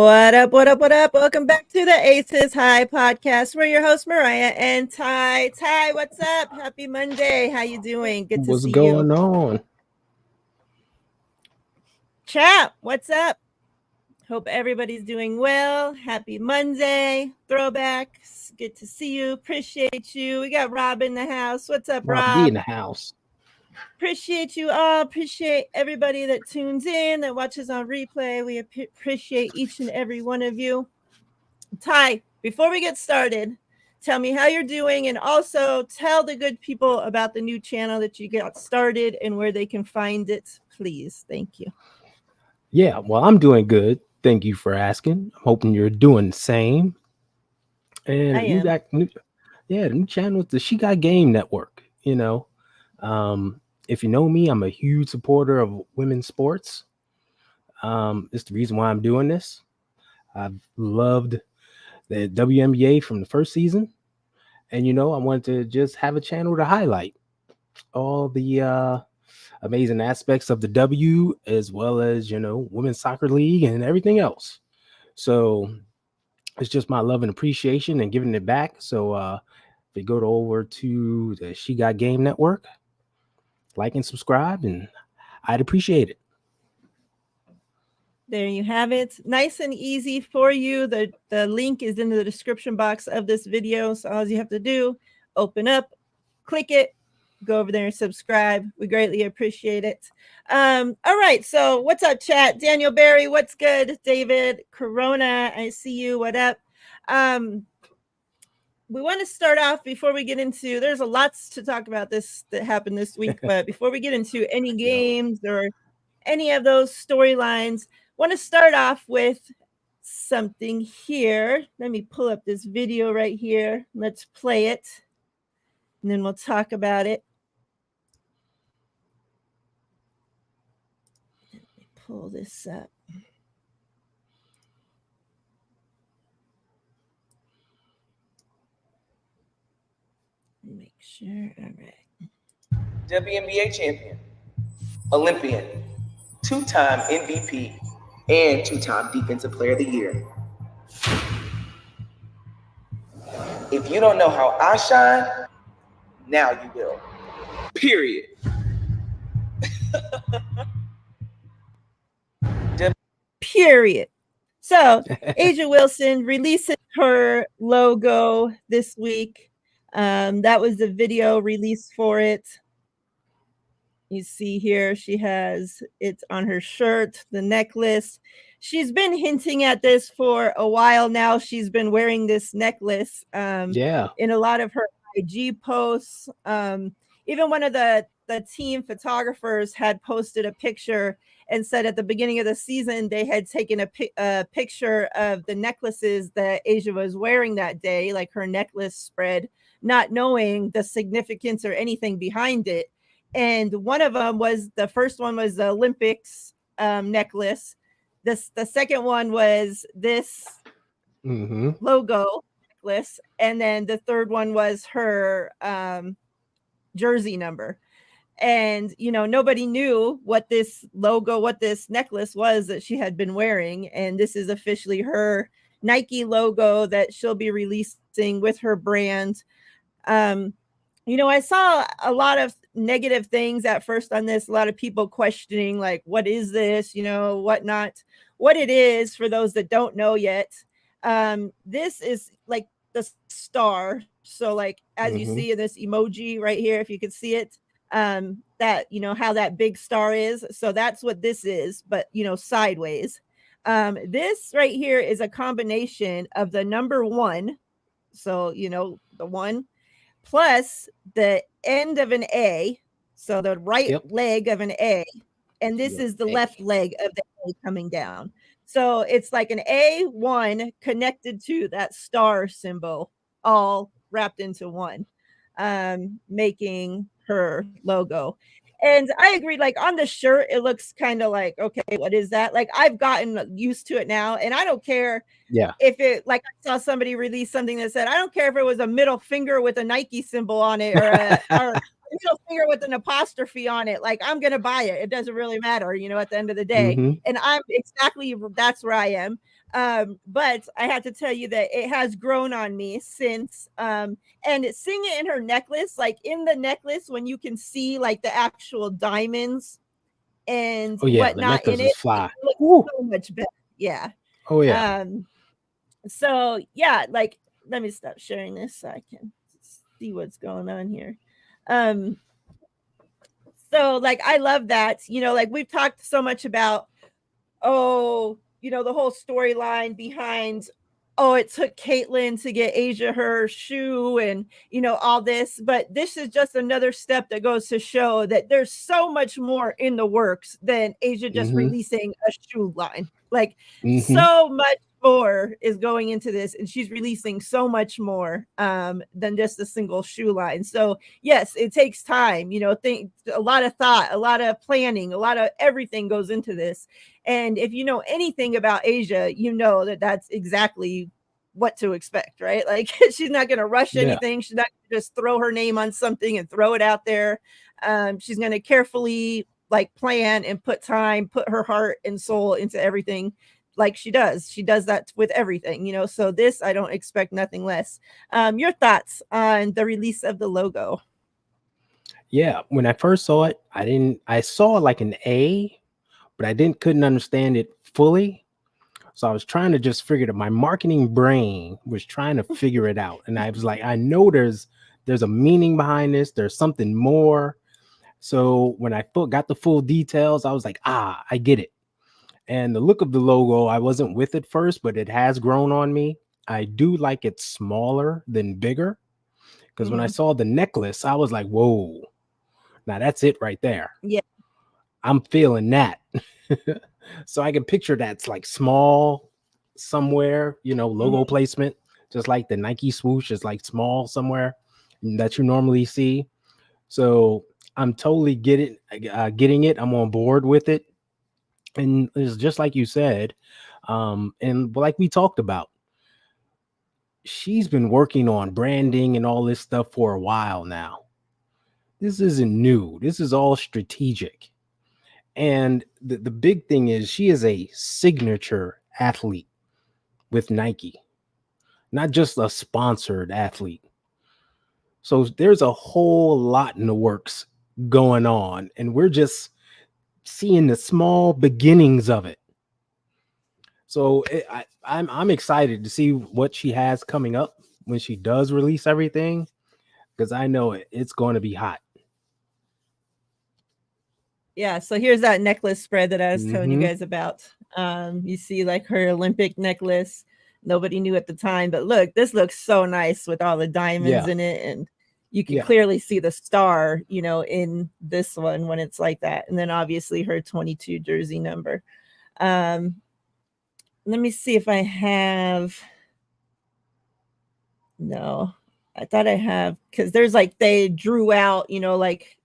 What up, what up, what up? Welcome back to the Aces High podcast. We're your hosts, Miriah and Ty. Ty, what's up? Happy Monday. How you doing? Good to What's see going you. on? Chat, what's up? Hope everybody's doing well. Happy Monday. Throwbacks. Good to see you. Appreciate you. We got Rob in the house. What's up, Rob D Rob? in the house. Appreciate you all. Appreciate everybody that tunes in, that watches on replay. We appreciate each and every one of you. Ty, before we get started, tell me how you're doing, and also tell the good people about the new channel that you got started and where they can find it, please. Thank you. Yeah, well, I'm doing good. Thank you for asking. I'm hoping you're doing the same. And I am. the new channel is the She Got Game Network. If you know me, I'm a huge supporter of women's sports. It's the reason why I'm doing this. I've loved the WNBA from the first season, and I wanted to just have a channel to highlight all the amazing aspects of the W, as well as women's soccer league and everything else. So it's just my love and appreciation and giving it back. So if you go over to the She Got Game Network, like and subscribe, and I'd appreciate it. There you have it. Nice and easy for you. The link is in the description box of this video. So all you have to do, open up, click it, go over there and subscribe. We greatly appreciate it. All right. So what's up, chat? Daniel Barry, what's good? David Corona, I see you. What up? We want to start off before we get into, there's a lots to talk about this that happened this week, but before we get into any games or any of those storylines, want to start off with something here. Let me pull up this video right here. Let's play it, and then we'll talk about it. Let me pull this up. Make sure. All right. WNBA champion, Olympian, two-time MVP, and two-time Defensive Player of the Year. If you don't know how I shine, now you will. Period. Period. So A'ja Wilson releases her logo this week. That was the video release for it. You see here, she has it on her shirt, the necklace. She's been hinting at this for a while now. She's been wearing this necklace in a lot of her IG posts. Even one of the team photographers had posted a picture and said at the beginning of the season they had taken a picture of the necklaces that A'ja was wearing that day, like her necklace spread, not knowing the significance or anything behind it. And one of them was, the first one was the Olympics necklace. The second one was this logo necklace. And then the third one was her jersey number. And, nobody knew what this logo, what this necklace was that she had been wearing. And this is officially her Nike logo that she'll be releasing with her brand. I saw a lot of negative things at first on this, a lot of people questioning, like, what is this, whatnot. What it is, for those that don't know yet, this is like the star. So like, as you see in this emoji right here, if you could see it, that, how that big star is. So that's what this is, but, sideways. This right here is a combination of the number one. So, the one, plus the end of an A, so the right leg of an A, and this is the left leg of the A coming down. So it's like an A1 connected to that star symbol, all wrapped into one, making her logo. And I agree, like on the shirt, it looks kind of like, okay, what is that? Like, I've gotten used to it now, and I don't care if it, like, I saw somebody release something that said, I don't care if it was a middle finger with a Nike symbol on it, or a middle finger with an apostrophe on it. Like, I'm going to buy it. It doesn't really matter, at the end of the day. And that's where I am. But I have to tell you that it has grown on me since and seeing it in her necklace, like in the necklace when you can see like the actual diamonds and Oh yeah, the whatnot in necklace is it, fly. it looks Woo. so much better. Yeah. Oh yeah. So yeah, like let me stop sharing this so I can see what's going on here. So like I love that, like we've talked so much about, oh, the whole storyline behind, oh, it took Caitlyn to get Asia her shoe and, all this. But this is just another step that goes to show that there's so much more in the works than Asia just releasing a shoe line. Like so much more is going into this, and she's releasing so much more than just a single shoe line. So yes, it takes time, think a lot of thought, a lot of planning, a lot of everything goes into this. And if you know anything about Asia, you know that that's exactly what to expect, right? Like she's not going to rush anything. She's not gonna just throw her name on something and throw it out there. She's going to carefully like plan and put time, put her heart and soul into everything like she does. She does that with everything, so this, I don't expect nothing less. Your thoughts on the release of the logo? Yeah, when I first saw it, I saw like an A, but couldn't understand it fully. So I was trying to just figure it out. My marketing brain was trying to figure it out. And I was like, I know there's a meaning behind this. There's something more. So when I got the full details, I was like, I get it. And the look of the logo, I wasn't with it first, but it has grown on me. I do like it smaller than bigger. Because when I saw the necklace, I was like, whoa, now that's it right there. Yeah. I'm feeling that. So I can picture that's like small somewhere, logo placement, just like the Nike swoosh is like small somewhere that you normally see. So I'm totally getting it. I'm on board with it. And it's just like you said, and like we talked about, she's been working on branding and all this stuff for a while now. This isn't new. This is all strategic. And the big thing is she is a signature athlete with Nike, not just a sponsored athlete. So there's a whole lot in the works going on, and we're just seeing the small beginnings of it. So I'm excited to see what she has coming up when she does release everything, because I know it's going to be hot. Yeah, so here's that necklace spread that I was telling you guys about. You see like her Olympic necklace. Nobody knew at the time, but look, this looks so nice with all the diamonds in it, and you can clearly see the star, in this one when it's like that. And then obviously her 22 jersey number. Let me see if I have. No, I thought I have, because there's like they drew out, like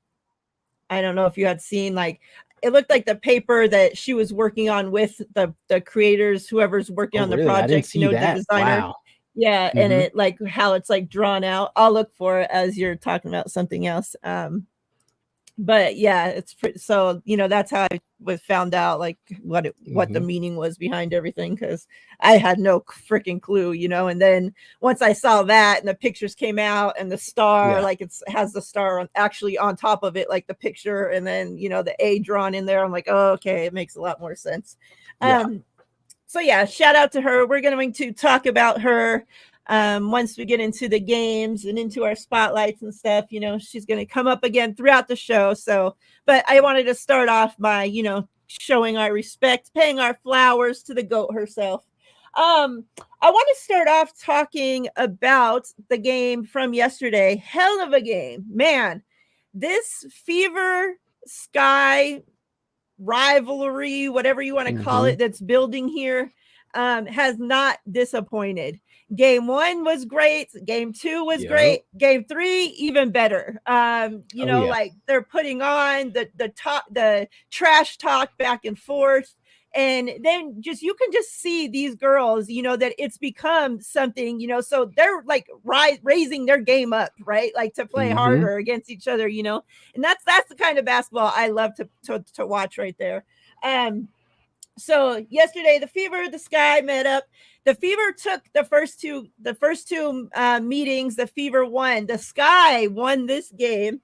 I don't know if you had seen, like it looked like the paper that she was working on with the creators, whoever's working on the really? I didn't project, see that. the designer. Wow. Yeah, and it like how it's like drawn out. I'll look for it as you're talking about something else. But yeah, it's pretty, so that's how I was found out like what the meaning was behind everything, because I had no freaking clue, and then once I saw that and the pictures came out and the star, like it has the star actually on top of it, like the picture, and then the A drawn in there, I'm like, oh, okay, it makes a lot more sense. So yeah, shout out to her. We're going to talk about her once we get into the games and into our spotlights and stuff. She's going to come up again throughout the show. So, but I wanted to start off by, showing our respect, paying our flowers to the GOAT herself. I want to start off talking about the game from yesterday. Hell of a game, man. This Fever Sky rivalry, whatever you want to call it, that's building here, has not disappointed. Game 1 was great. Game 2 was great. Game 3 even better. Like they're putting on the trash talk back and forth. And then you can just see these girls, that it's become something, so they're like raising their game up, right? Like to play harder against each other, and that's the kind of basketball I love to watch right there. So yesterday, the Fever, the Sky met up. The Fever took the first two meetings. The Fever won. The Sky won this game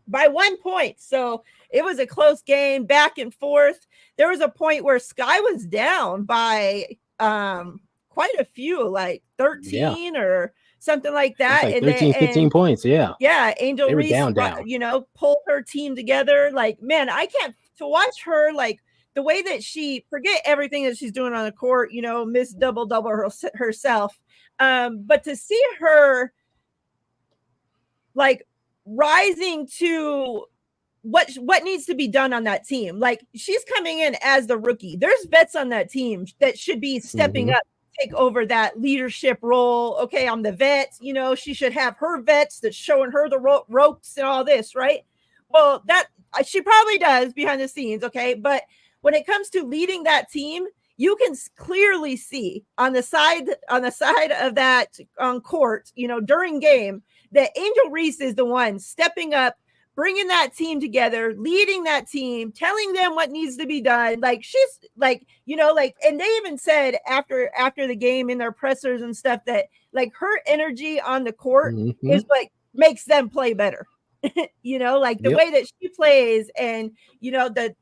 by 1 point. So it was a close game, back and forth. There was a point where Sky was down by quite a few, like 13 or something like that. Like 13, 15 points. Yeah. Yeah. Angel They were Reese, down. Pulled her team together. Like, man, I can't to watch her, like the way that she forget everything that she's doing on the court, miss double herself. But to see her like rising to what needs to be done on that team. Like, she's coming in as the rookie. There's vets on that team that should be stepping up, take over that leadership role. Okay, I'm the vet. She should have her vets that's showing her the ropes and all this, right? Well, that she probably does behind the scenes, okay? But when it comes to leading that team, you can clearly see on the side of that court, during game, that Angel Reese is the one stepping up, bringing that team together, leading that team, telling them what needs to be done. Like, she's like, and they even said after the game in their pressers and stuff that like her energy on the court is what makes them play better. Like the way that she plays and,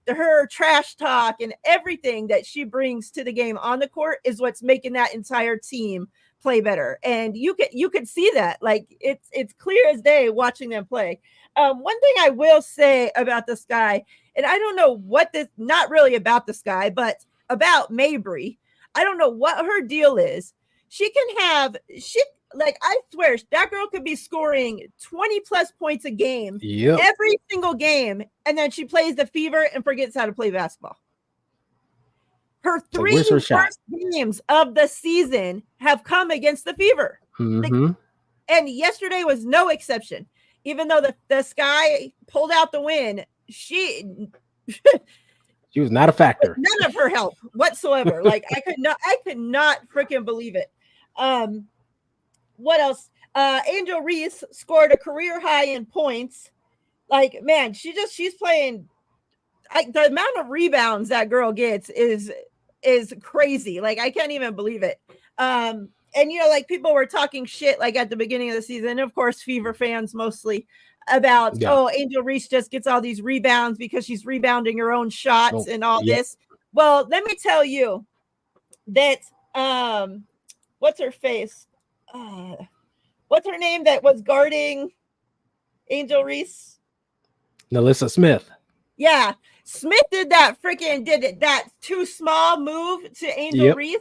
her trash talk and everything that she brings to the game on the court is what's making that entire team play better. And you could see that, like it's clear as day watching them play. One thing I will say about the Sky, and I don't know what this, not really about the Sky, but about Mabry. I don't know what her deal is. I swear that girl could be scoring 20 plus points a game every single game. And then she plays the Fever and forgets how to play basketball. Her three worst games of the season have come against the Fever. And yesterday was no exception. Even though the Sky pulled out the win, she was not a factor. None of her help whatsoever. Like I could not freaking believe it. What else? Angel Reese scored a career high in points. Like, man, she's playing. The amount of rebounds that girl gets is crazy. Like, I can't even believe it. And like people were talking shit like at the beginning of the season, of course, Fever fans mostly, about Angel Reese just gets all these rebounds because she's rebounding her own shots and all this. Well, let me tell you that what's her face? What's her name that was guarding Angel Reese? Nalissa Smith. Yeah, Smith did that too small move to Angel Reese.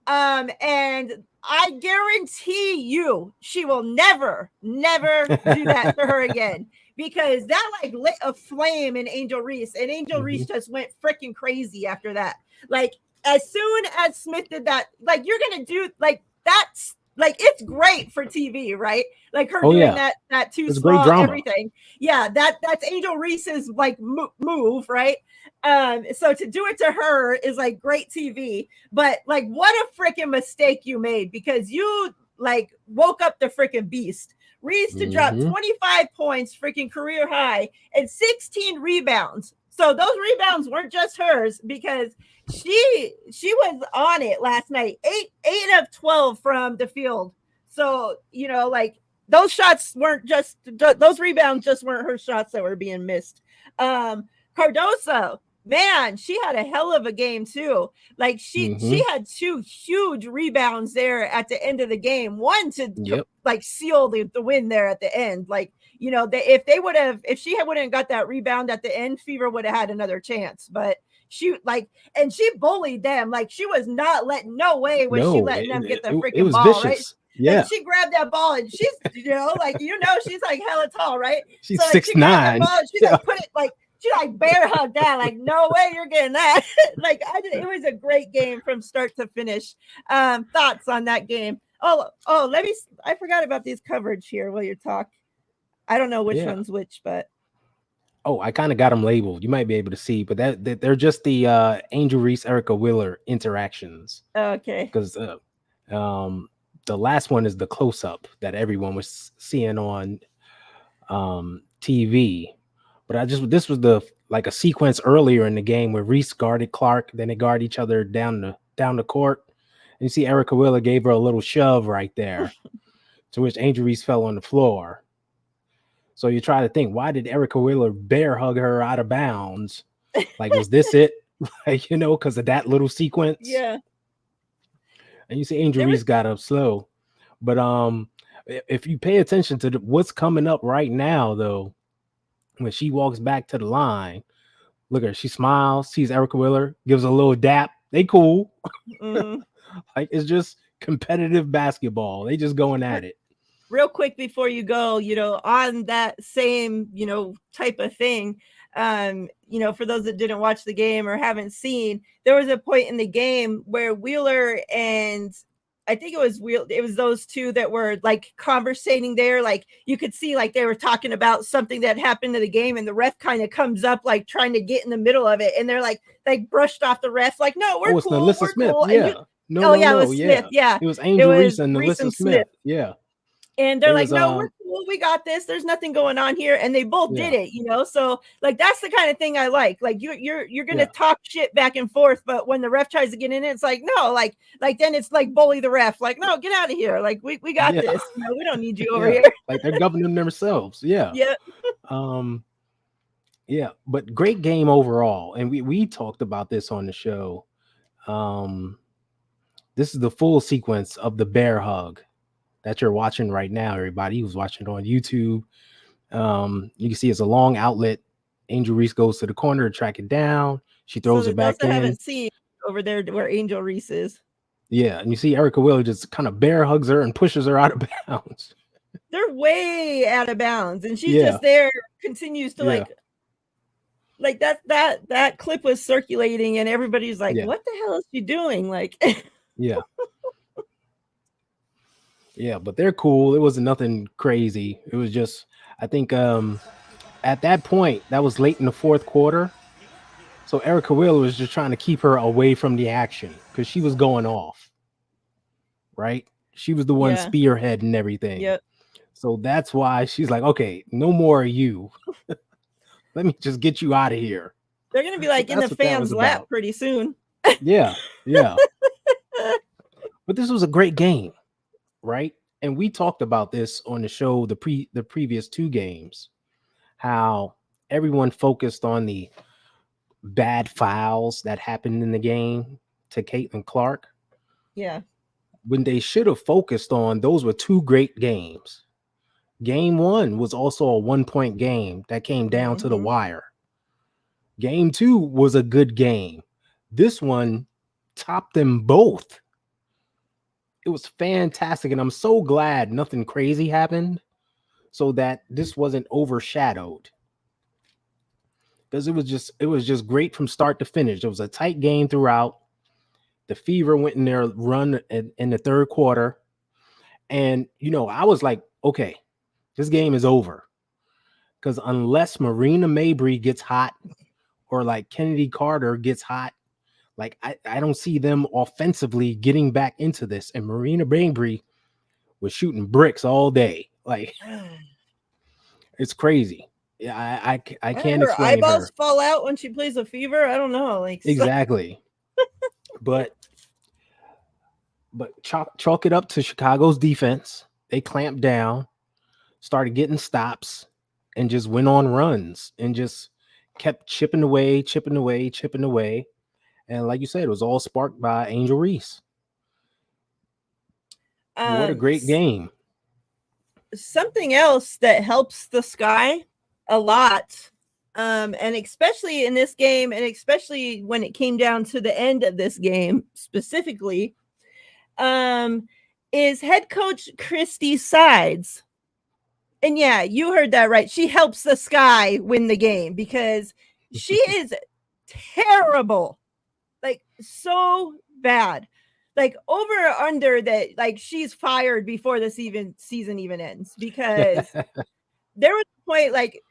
And I guarantee you she will never do that to her again, because that like lit a flame in Angel Reese, and Angel Reese just went freaking crazy after that. Like, as soon as Smith did that, like, you're gonna do like that's like, it's great for TV, right? Like her doing that too small, everything. Yeah, that's Angel Reese's like move, right? So to do it to her is like great TV, but like, what a freaking mistake you made, because you like woke up the freaking beast. Reese to drop 25 points, freaking career high, and 16 rebounds. So those rebounds weren't just hers, because she was on it last night. 8 of 12 from the field. So, like, those shots weren't just those rebounds just weren't her shots that were being missed. Cardoso, man, she had a hell of a game too. Like, she had 2 huge rebounds there at the end of the game. One to like seal the win there at the end. Like, if she wouldn't got that rebound at the end, Fever would have had another chance. But she bullied them. Like, she was not letting she letting them get the freaking ball, vicious. Right? Yeah, like, she grabbed that ball, and she's she's like hella tall, right? She's 6'9". She's like put it like. She like bear hugged that, like, no way you're getting that. Like, it was a great game from start to finish. Thoughts on that game? I forgot about these coverage here while you talk. I don't know which one's which, but I kind of got them labeled. You might be able to see, but that they're just the Angel Reese, Erica Wheeler interactions. Okay. Because the last one is the close up that everyone was seeing on TV. But this was a sequence earlier in the game where Reese guarded Clark, then they guard each other down the court. And you see Erica Wheeler gave her a little shove right there, to which Angel Reese fell on the floor. So you try to think, why did Erica Wheeler bear hug her out of bounds? Like, was this it? Like, because of that little sequence. Yeah. And you see Angel Reese got up slow. But if you pay attention to what's coming up right now, though, when she walks back to the line, look at her. She smiles, sees Erica Wheeler, gives a little dap. They cool. Mm-hmm. Like, it's just competitive basketball. They just going at it. Real quick before you go, on that same, type of thing, for those that didn't watch the game or haven't seen, there was a point in the game where Wheeler and I think it was those two that were like conversating there. Like you could see like they were talking about something that happened to the game, and the ref kind of comes up like trying to get in the middle of it, and they're like brushed off the ref, like, no, we're cool. It's we're Smith. cool. Yeah. It was Smith. Yeah. It was Angel Reese and Alyssa Smith. Yeah. And they're like, no, we're cool. We got this. There's nothing going on here. And they both did it, So like, that's the kind of thing I like. Like you're going to talk shit back and forth. But when the ref tries to get in it, it's like, no, like then it's like bully the ref. Like, no, get out of here. Like we got this. We don't need you over here. Like they're governing themselves. Yeah. Yeah. Yeah. But great game overall. And we talked about this on the show. This is the full sequence of the bear hug that you're watching right now, everybody who's watching it on YouTube. You can see it's a long outlet. Angel Reese goes to the corner to track it down. She throws it back in. I haven't seen over there where Angel Reese is. Yeah, and you see Erica Wheeler just kind of bear hugs her and pushes her out of bounds. They're way out of bounds, and she's just there, continues to like that clip was circulating, and everybody's like, what the hell is she doing? Like, Yeah, but they're cool. It wasn't nothing crazy. It was just, I think at that point, that was late in the fourth quarter. So Erica Wheeler was just trying to keep her away from the action because she was going off, right? She was the one spearheading everything. Yep. So that's why she's like, okay, no more of you. Let me just get you out of here. They're going to be like in the fans' lap pretty soon. Yeah. But this was a great game. Right. And we talked about this on the show, the previous two games, how everyone focused on the bad fouls that happened in the game to Caitlin Clark. Yeah. When they should have focused on, those were two great games. Game one was also a 1-point game that came down to the wire. Game two was a good game. This one topped them both. It was fantastic, and I'm so glad nothing crazy happened so that this wasn't overshadowed. Because it was just great from start to finish. It was a tight game throughout. The Fever went in their run in the third quarter. And, I was like, okay, this game is over. Because unless Marina Mabry gets hot or like Kennedy Carter gets hot, like, I don't see them offensively getting back into this. And Marina Mabry was shooting bricks all day. Like, it's crazy. Yeah, I can't explain her. Eyeballs fall out when she plays a Fever. I don't know. Like, exactly. But chalk it up to Chicago's defense. They clamped down, started getting stops, and just went on runs and just kept chipping away. And like you said, it was all sparked by Angel Reese. What a great game. Something else that helps the Sky a lot, and especially in this game, and especially when it came down to the end of this game specifically, is head coach Christy Sides. And yeah, you heard that right. She helps the Sky win the game because she is terrible. Like, so bad. Like, over or under that, like, she's fired before the season even ends, because there was a point, like,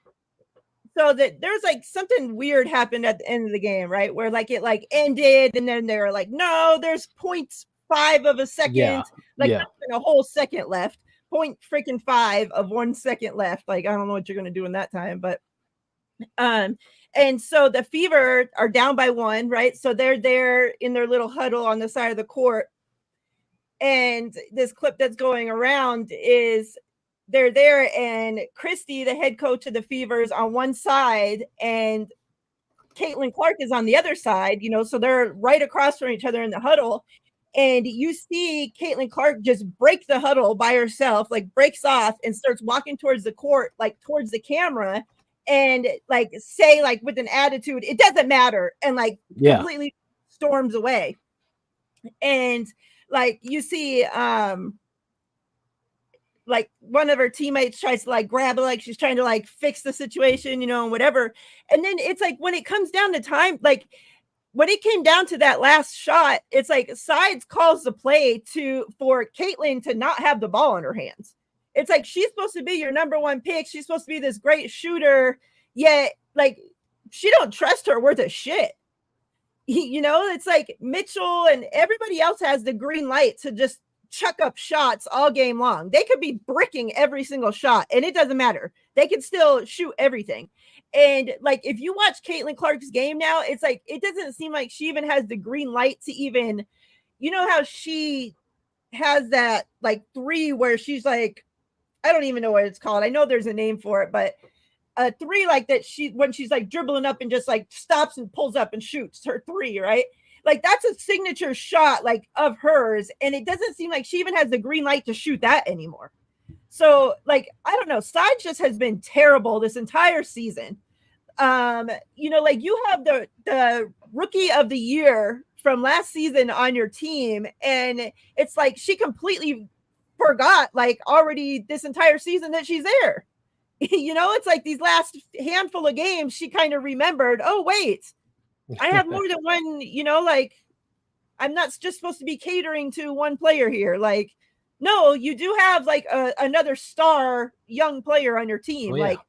so that there was like something weird happened at the end of the game, right? Where like it like ended, and then they were like, no, there's 0.5 of a second, like a whole second left, 0.5 of 1 second left. Like, I don't know what you're gonna do in that time, but And so the Fever are down by 1, right? So they're there in their little huddle on the side of the court. And this clip that's going around is they're there, and Christy, the head coach of the Fever, is on one side, and Caitlin Clark is on the other side, so they're right across from each other in the huddle. And you see Caitlin Clark just break the huddle by herself, like breaks off and starts walking towards the court, like towards the camera, and like say, like with an attitude, it doesn't matter, and like completely storms away. And like you see, like one of her teammates tries to like grab her, like she's trying to like fix the situation, and whatever. And then it's like when it comes down to time, like when it came down to that last shot, it's like Sides calls the play for Caitlin to not have the ball in her hands. It's like she's supposed to be your number 1 pick. She's supposed to be this great shooter, yet like she don't trust her worth of shit. It's like Mitchell and everybody else has the green light to just chuck up shots all game long. They could be bricking every single shot, and it doesn't matter. They can still shoot everything. And like if you watch Caitlin Clark's game now, it's like it doesn't seem like she even has the green light to even, how she has that like 3 where she's like, I don't even know what it's called. I know there's a name for it, but a 3 like that, when she's like dribbling up and just like stops and pulls up and shoots her 3, right? Like that's a signature shot like of hers, and it doesn't seem like she even has the green light to shoot that anymore. So like I don't know, Sides just has been terrible this entire season. Like you have the rookie of the year from last season on your team, and it's like she completely forgot like already this entire season that she's there. It's like these last handful of games she kind of remembered, oh wait, I have more than one, like I'm not just supposed to be catering to one player here. Like, no, you do have like another star young player on your team. Like,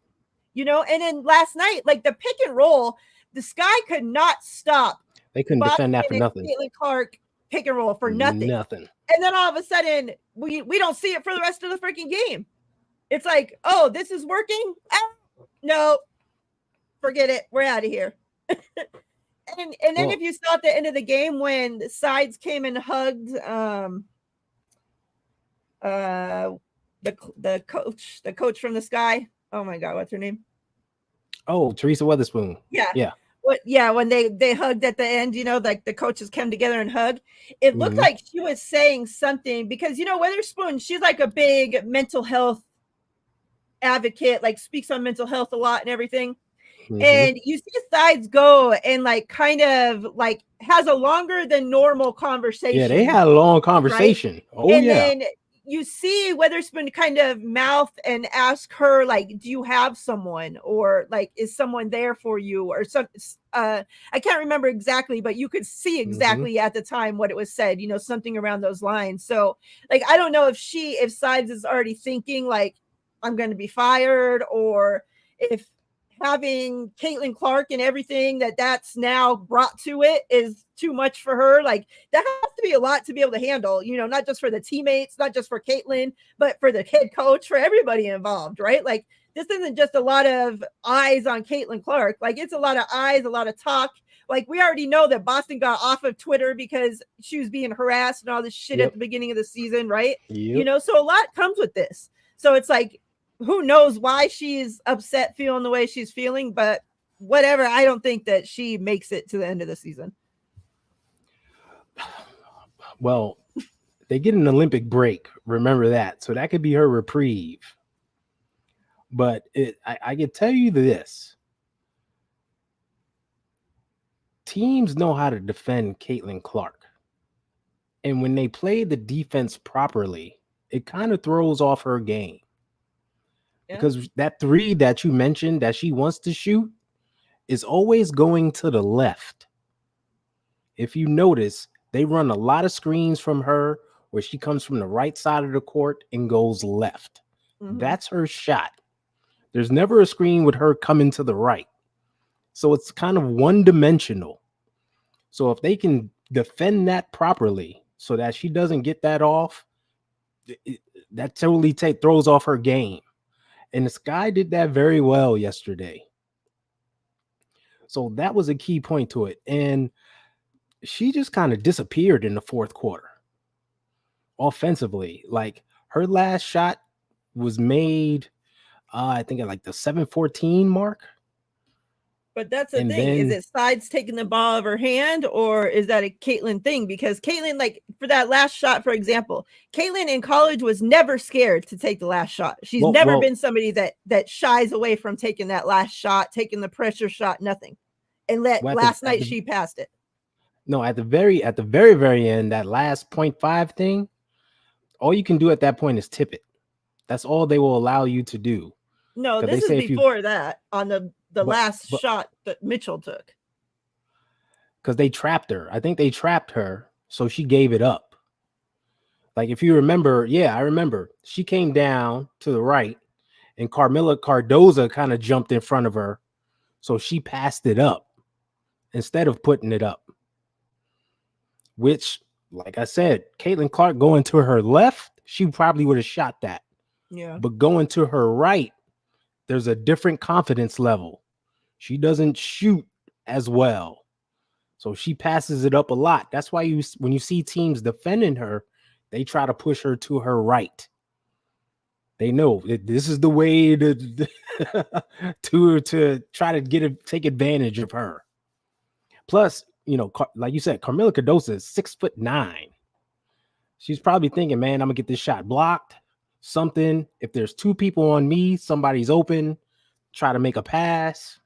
and then last night, like the pick and roll, the Sky could not stop. They couldn't defend that for nothing. Caitlin Clark pick and roll for nothing. Nothing. And then all of a sudden, we don't see it for the rest of the freaking game. It's like, oh, this is working? No, forget it. We're out of here. And then if you saw at the end of the game when Sides came and hugged the coach from the Sky. Oh my God, what's her name? Oh, Teresa Weatherspoon. Yeah. When they hugged at the end, like the coaches came together and hugged. It looked like she was saying something because Weatherspoon, she's like a big mental health advocate, like speaks on mental health a lot and everything. And you see Sides go and like kind of like has a longer than normal conversation. Yeah, they had a long conversation. Right? Oh, and then you see Weatherspoon kind of mouth and ask her, like, do you have someone, or like, is someone there for you, or some, I can't remember exactly, but you could see exactly at the time what it was said, something around those lines. So like, I don't know if Sides is already thinking like, I'm going to be fired, or if having Caitlin Clark and everything that's now brought to it is too much for her. Like that has to be a lot to be able to handle, not just for the teammates, not just for Caitlin, but for the head coach, for everybody involved, right? Like this isn't just a lot of eyes on Caitlin Clark. Like it's a lot of eyes, a lot of talk. Like we already know that Boston got off of Twitter because she was being harassed and all this shit at the beginning of the season, right? So a lot comes with this. So it's like, who knows why she's upset feeling the way she's feeling, but whatever. I don't think that she makes it to the end of the season. Well, they get an Olympic break. Remember that. So that could be her reprieve. But I can tell you this. Teams know how to defend Caitlin Clark. And when they play the defense properly, it kind of throws off her game. Because that 3 that you mentioned that she wants to shoot is always going to the left. If you notice, they run a lot of screens from her where she comes from the right side of the court and goes left. That's her shot. There's never a screen with her coming to the right. So it's kind of one-dimensional. So if they can defend that properly so that she doesn't get that off, that totally throws off her game. And the Sky did that very well yesterday. So that was a key point to it. And she just kind of disappeared in the fourth quarter offensively. Like her last shot was made, I think at like the 7:14 mark. But that's the And thing. Is then it Sides taking the ball out of her hand, or is that a Caitlin thing? Because Caitlin, like for that last shot, for example, Caitlin in college was never scared to take the last shot. She's never been somebody that shies away from taking that last shot, taking the pressure shot, nothing. And last night she passed it. No, at the very end, that last 0.5 thing, all you can do at that point is tip it. That's all they will allow you to do. No, this is before that on the last shot that Mitchell took. Because they trapped her. I think they trapped her, so she gave it up. Like if you remember, I remember. She came down to the right, and Carmilla Cardoza kind of jumped in front of her, so she passed it up instead of putting it up. Which, like I said, Caitlin Clark going to her left, she probably would have shot that. Yeah. But going to her right, there's a different confidence level. She doesn't shoot as well. So she passes it up a lot. That's why when you see teams defending her, they try to push her to her right. They know this is the way to to try to take advantage of her. Plus, like you said, Carmilla Cardoza is 6'9". She's probably thinking, man, I'm gonna get this shot blocked. Something. If there's two people on me, somebody's open. Try to make a pass.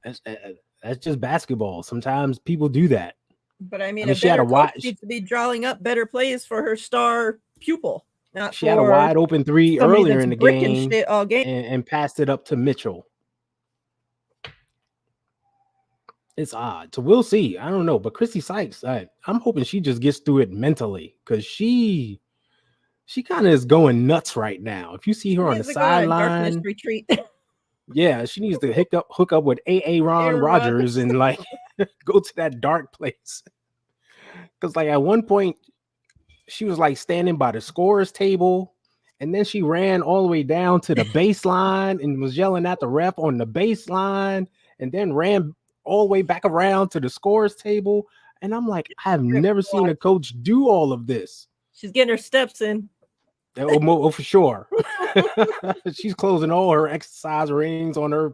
That's just basketball. Sometimes people do that. But I mean a better coach needs to be drawing up better plays for her star pupil. She had a wide open three earlier in the game, all game. And passed it up to Mitchell. It's odd. So we'll see. I don't know. But Christy Sykes, I'm hoping she just gets through it mentally, because she kind of is going nuts right now. If you see her on the sideline, retreat. Yeah, she needs to hook up with Aaron Rodgers and like go to that dark place. Because like at one point, she was like standing by the scorer's table, and then she ran all the way down to the baseline and was yelling at the ref on the baseline, and then ran all the way back around to the scorer's table. And I'm like, I have never seen a coach do all of this. She's getting her steps in. Oh, for sure. She's closing all her exercise rings on her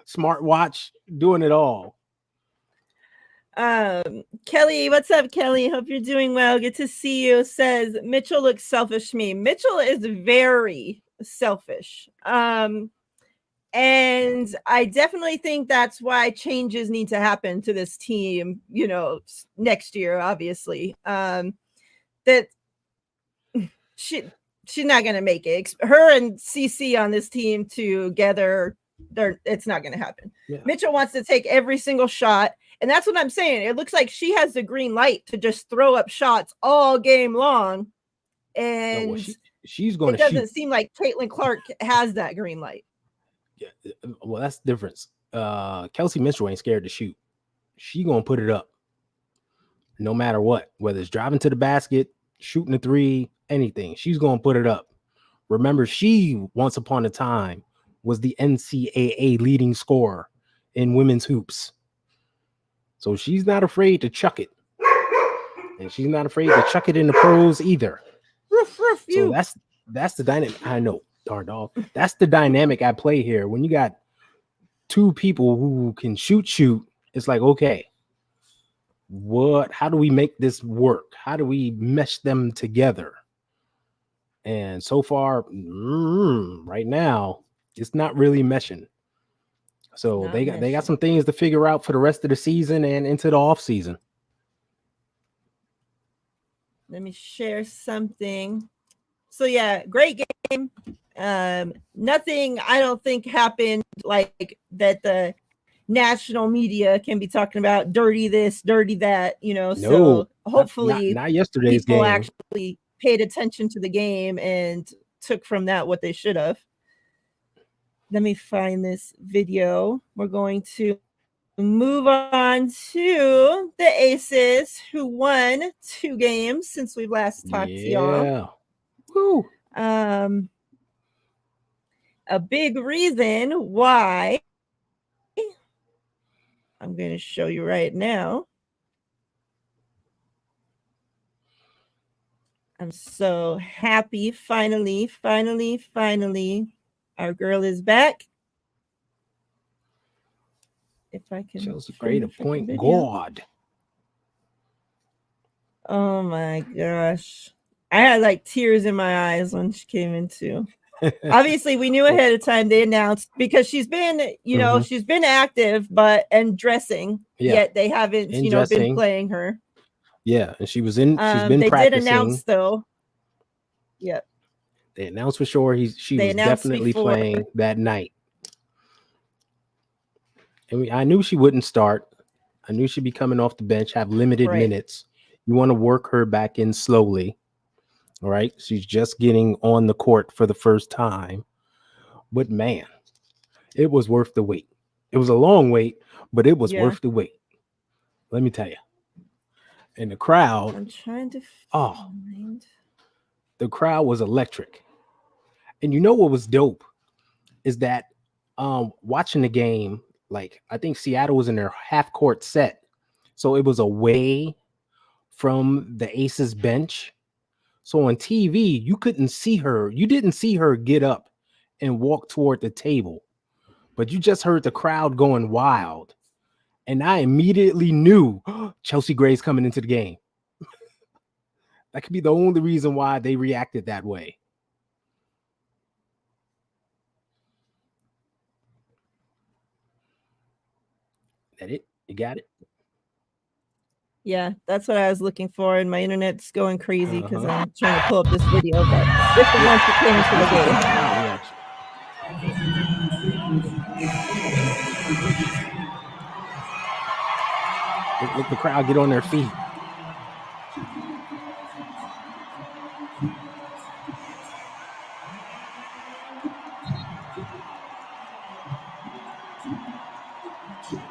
smartwatch, doing it all. Kelly, what's up, Kelly? Hope you're doing well. Good to see you. Says Mitchell looks selfish to me. Mitchell is very selfish. And I definitely think that's why changes need to happen to this team, next year, obviously. That she's not going to make it. Her and CC on this team together, it's not going to happen. Yeah. Mitchell wants to take every single shot, and that's what I'm saying. It looks like she has the green light to just throw up shots all game long, and she's going to shoot. It doesn't seem like Caitlin Clark has that green light. Yeah, well, that's the difference. Kelsey Mitchell ain't scared to shoot. She going to put it up no matter what, whether it's driving to the basket, shooting a three, anything. She's going to put it up. Remember, she once upon a time was the NCAA leading scorer in women's hoops. So she's not afraid to chuck it. And she's not afraid to chuck it in the pros either. So that's the dynamic. I know, darn dog. That's the dynamic at play here. When you got two people who can shoot, it's like, okay, how do we make this work? How do we mesh them together? And so far, right now, it's not really meshing. So they got some things to figure out for the rest of the season and into the off season. Let me share something. So yeah, great game. Nothing I don't think happened like that the national media can be talking about dirty this, dirty that, No, so hopefully not yesterday's people game. Actually paid attention to the game and took from that what they should have. Let me find this video. We're going to move on to the Aces, who won 2 games since we last talked to y'all. Woo. A big reason why I'm going to show you right now. I'm so happy. Finally, our girl is back. If I can Chelsea show Gray, you the point video. guard. Oh my gosh. I had like tears in my eyes when she came in too. Obviously, we knew ahead of time. They announced because she's been, she's been active, and dressing. Yeah. Yet they haven't, been playing her. Yeah, and she's been they practicing. did announce though. Yep. They announced for sure she was definitely playing that night. And I knew she wouldn't start. I knew she'd be coming off the bench, have limited minutes. You want to work her back in slowly. All right. She's just getting on the court for the first time. But man, it was worth the wait. It was a long wait, but it was worth the wait. Let me tell you. And the crowd. I'm trying to find. The crowd was electric. And you know what was dope is that watching the game, like I think Seattle was in their half court set. So it was away from the Aces bench. So on TV, you couldn't see her. You didn't see her get up and walk toward the table, but you just heard the crowd going wild. And I immediately knew Chelsea Gray's coming into the game. That could be the only reason why they reacted that way. That it? You got it? Yeah, that's what I was looking for, and my internet's going crazy because I'm trying to pull up this video, but this is once it came into the game. Look the crowd get on their feet.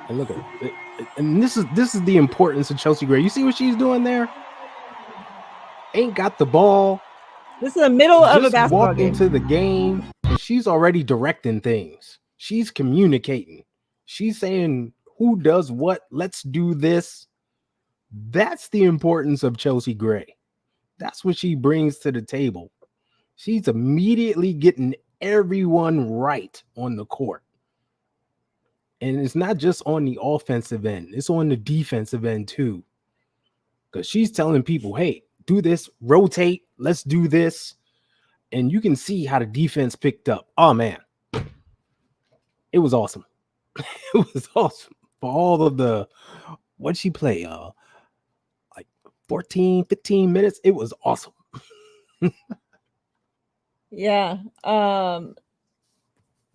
And look at it. And this is the importance of Chelsea Gray. You see what she's doing there? Ain't got the ball. This is the middle of a basketball walked game. into the game, and she's already directing things. She's communicating. She's saying who does what. Let's do this. That's the importance of Chelsea Gray. That's what she brings to the table. She's immediately getting everyone right on the court. And it's not just on the offensive end, it's on the defensive end too. Because she's telling people, hey, do this, rotate, let's do this. And you can see how the defense picked up. Oh, man. It was awesome. It was awesome. For all of the, what'd she play? Like 14, 15 minutes. It was awesome. Yeah.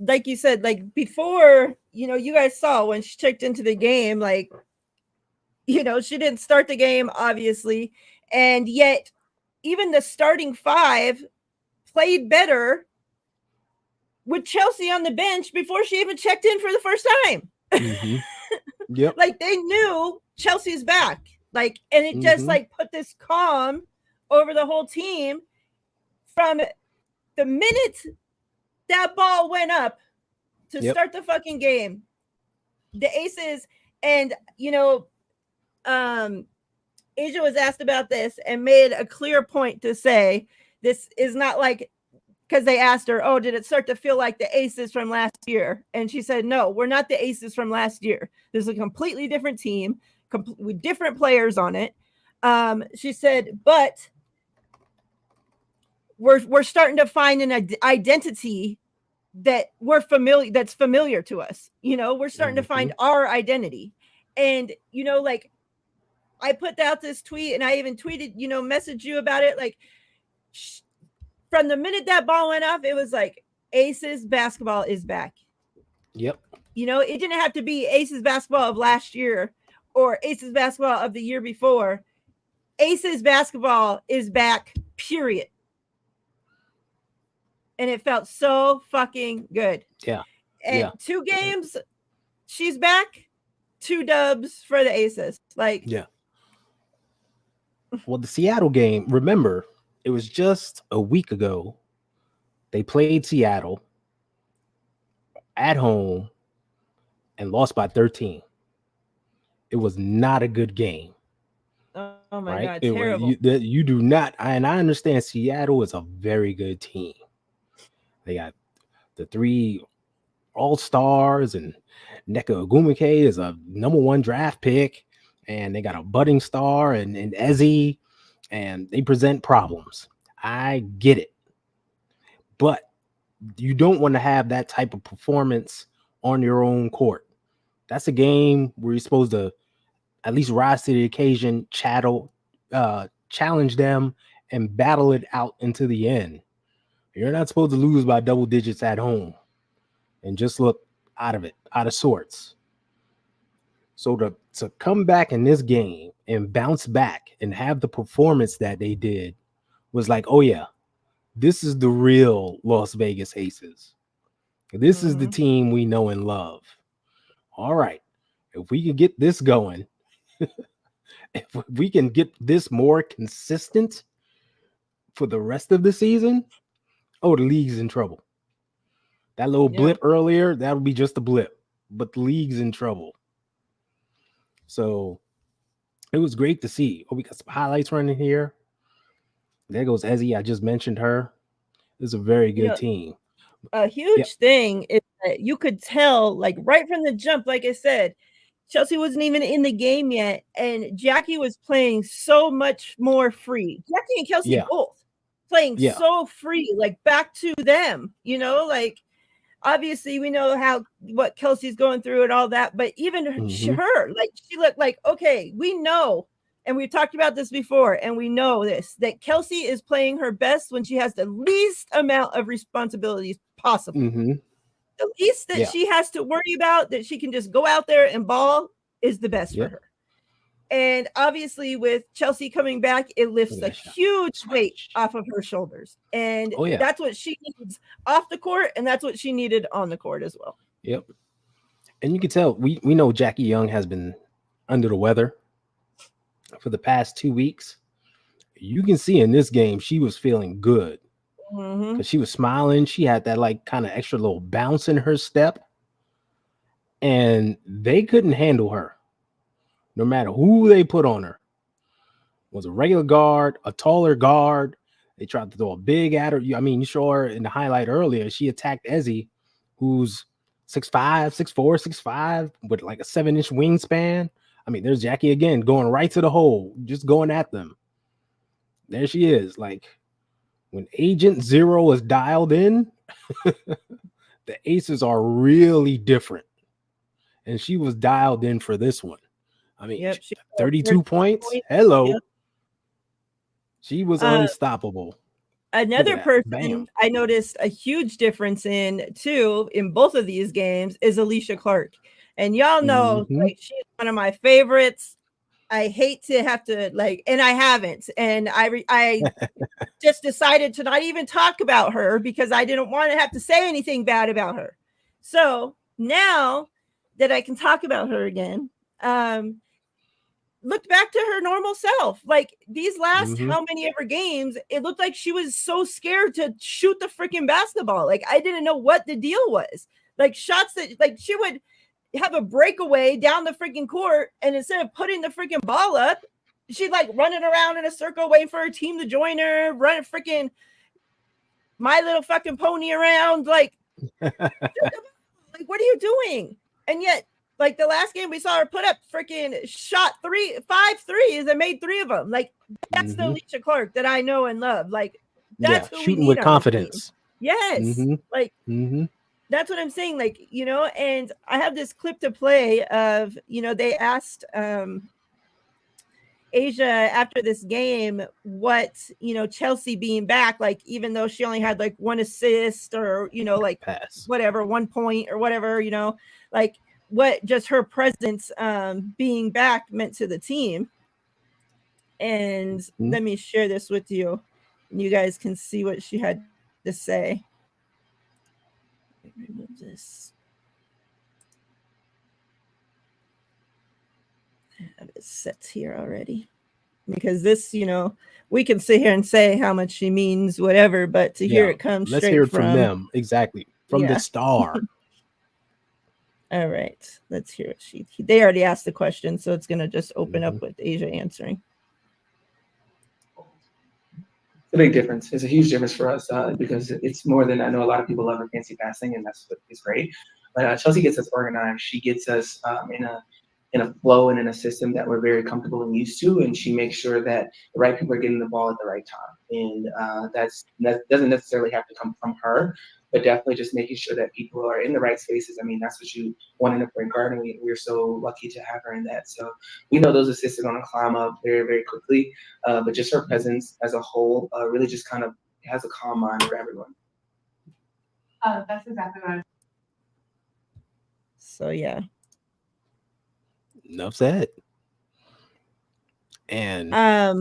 Like you said, like before, you guys saw when she checked into the game, like, she didn't start the game, obviously. And yet, even the starting five played better with Chelsea on the bench before she even checked in for the first time. Mm-hmm. Yep. Like they knew Chelsea's back. Like, and it just like put this calm over the whole team from the minute that ball went up to start the fucking game. The Aces, and Asia was asked about this and made a clear point to say this is not like, because they asked her, oh, did it start to feel like the Aces from last year? And she said, no, we're not the Aces from last year. This is a completely different team with different players on it. She said, but we're starting to find an identity that that's familiar to us. We're starting to find our identity. And, like I put out this tweet and I even tweeted, messaged you about it. Like from the minute that ball went off, it was like Aces basketball is back. Yep. It didn't have to be Aces basketball of last year or Aces basketball of the year before. Aces basketball is back, period. And it felt so fucking good. Yeah. And 2 games, she's back. 2 dubs for the Aces. Like, yeah. Well, the Seattle game, remember, it was just a week ago. They played Seattle at home and lost by 13. it was not a good game. Oh my Right? God, It was terrible. you do not, and I understand Seattle is a very good team. They got the 3 all-stars, and Neka Ogwumike is a #1 draft pick, and they got a budding star and Ezzy, and they present problems. I get it. But you don't want to have that type of performance on your own court. That's a game where you're supposed to at least rise to the occasion, challenge them, and battle it out into the end. You're not supposed to lose by double digits at home and just look out of sorts. So to come back in this game and bounce back and have the performance that they did was like, oh yeah, this is the real Las Vegas Aces. This is the team we know and love. All right. If we can get this going, if we can get this more consistent for the rest of the season, oh, the league's in trouble. That little blip earlier, that would be just a blip, but the league's in trouble. So it was great to see. Oh, we got some highlights running here. There goes Ezzy. I just mentioned her. It's a very good team. A huge thing is that you could tell, like right from the jump, like I said, Chelsea wasn't even in the game yet, and Jackie was playing so much more free. Jackie and Kelsey both playing so free, like back to them, like obviously we know what Kelsey's going through and all that, but even her, like she looked like, okay, we know, and we've talked about this before, and we know this, that Kelsey is playing her best when she has the least amount of responsibilities possible. The least that she has to worry about, that she can just go out there and ball, is the best for her. And obviously with Chelsea coming back, it lifts a huge weight off of her shoulders. And that's what she needs off the court, and that's what she needed on the court as well. Yep. And you can tell, we know Jackie Young has been under the weather for the past 2 weeks. You can see in this game, she was feeling good. Because she was smiling. She had that like kind of extra little bounce in her step. And they couldn't handle her. No matter who they put on her. Was a regular guard, a taller guard. They tried to throw a big at her. I mean, you saw her in the highlight earlier. She attacked Ezzy, who's 6'5", 6'4", 6'5", with like a 7-inch wingspan. I mean, there's Jackie again, going right to the hole, just going at them. There she is. Like, when Agent Zero is dialed in, the Aces are really different. And she was dialed in for this one. I mean, 32 points. Hello. Yep. She was unstoppable. Another person I noticed a huge difference in, too, in both of these games is Alicia Clark. And y'all know, like, she's one of my favorites. I hate to have to, like, and I haven't. And I just decided to not even talk about her because I didn't want to have to say anything bad about her. So now that I can talk about her again, looked back to her normal self. Like these last how many ever games, it looked like she was so scared to shoot the freaking basketball. Like I didn't know what the deal was. Like shots that, like, she would have a breakaway down the freaking court, and instead of putting the freaking ball up, she'd like running around in a circle waiting for her team to join her, running freaking My Little fucking Pony around. Like what are you doing? And yet, like the last game, we saw her put up freaking shot 5 threes and made 3 of them. Like that's the Alicia Clark that I know and love. Like that's who shooting we need with confidence. Yes, like that's what I'm saying. Like, and I have this clip to play of, they asked Asia after this game what, Chelsea being back, like, even though she only had like 1 assist or, like pass, whatever, 1 point or whatever, like what just her presence being back meant to the team. And let me share this with you and you guys can see what she had to say. Remove this. I have it set here already. Because this, we can sit here and say how much she means, whatever, but to hear it come let's straight hear it from them. Exactly. From the star. All right, let's hear what they already asked the question, so it's going to just open up with Asia answering. It's a big difference. It's a huge difference for us because it's more than, I know a lot of people love her fancy passing, and that's what is great. But Chelsea gets us organized. She gets us in a flow and in a system that we're very comfortable and used to, and she makes sure that the right people are getting the ball at the right time. And that doesn't necessarily have to come from her, but definitely just making sure that people are in the right spaces. I mean, that's what you want in a point guard, and we're so lucky to have her in that. So we know those assists are going to climb up very, very quickly, but just her presence as a whole really just kind of has a calm mind for everyone. That's exactly what I was. So yeah. Enough said. And I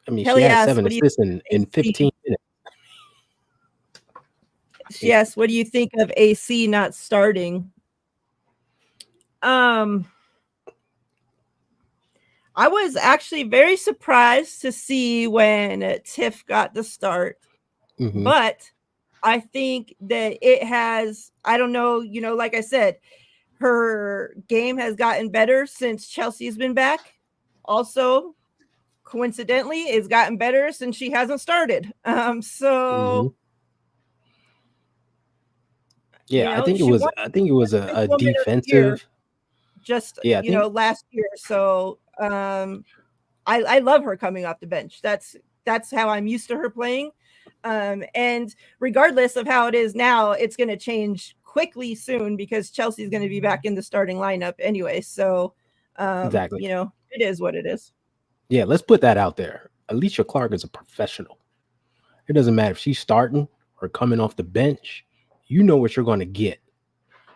mean, Kelly she had asked, 7 assists in 15 minutes. She asked, "What do you think of AC not starting?" I was actually very surprised to see when Tiff got the start, but I think that it has. I don't know. Like I said, her game has gotten better since Chelsea's been back. Also, coincidentally, it's gotten better since she hasn't started. Yeah, I think it was a defensive. Just last year. So I love her coming off the bench. That's how I'm used to her playing. And regardless of how it is now, it's going to change quickly soon because Chelsea's going to be back in the starting lineup anyway. So Exactly. it is what it is. Yeah, let's put that out there. Alicia Clark is a professional. It doesn't matter if she's starting or coming off the bench. You know what you're going to get.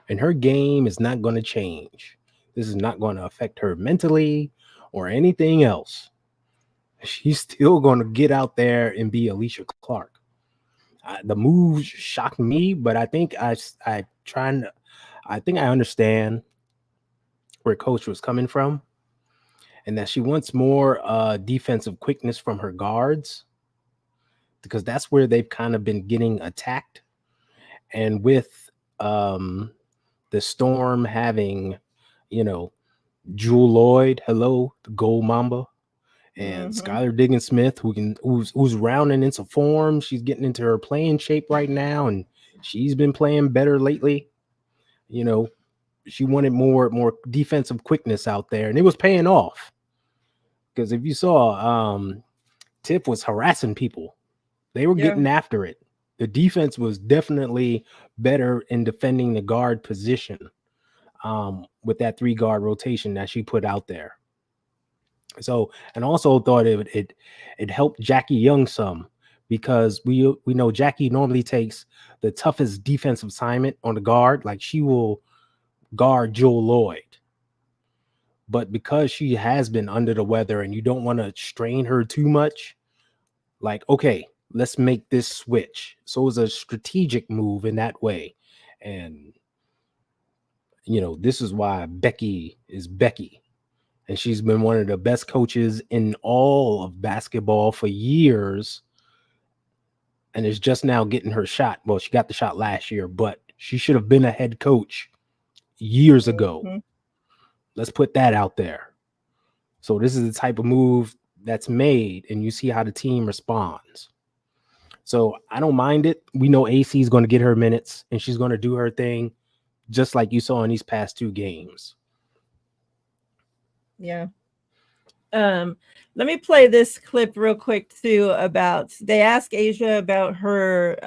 And her game is not going to change. This is not going to affect her mentally or anything else. She's still going to get out there and be Alicia Clark. The move shocked me, but I think I understand where Coach was coming from, and that she wants more defensive quickness from her guards, because that's where they've kind of been getting attacked. And with the Storm having, Jewel Lloyd, the Gold Mamba, and Skylar Diggins-Smith, who's rounding into form. She's getting into her playing shape right now, and she's been playing better lately. She wanted more defensive quickness out there, and it was paying off. Because if you saw, Tiff was harassing people. They were getting after it. The defense was definitely better in defending the guard position with that 3-guard rotation that she put out there. So, and also thought it helped Jackie Young some, because we know Jackie normally takes the toughest defensive assignment on the guard. Like, she will guard Jewel Lloyd. But because she has been under the weather and you don't want to strain her too much, like, okay, let's make this switch. So it was a strategic move in that way. And, this is why Becky is Becky. And she's been one of the best coaches in all of basketball for years. And is just now getting her shot. Well, she got the shot last year, but she should have been a head coach years ago. Let's put that out there. So this is the type of move that's made, and you see how the team responds. So I don't mind it. We know AC is going to get her minutes, and she's going to do her thing, just like you saw in these past 2 games. Yeah. Let me play this clip real quick too. They ask Asia about her,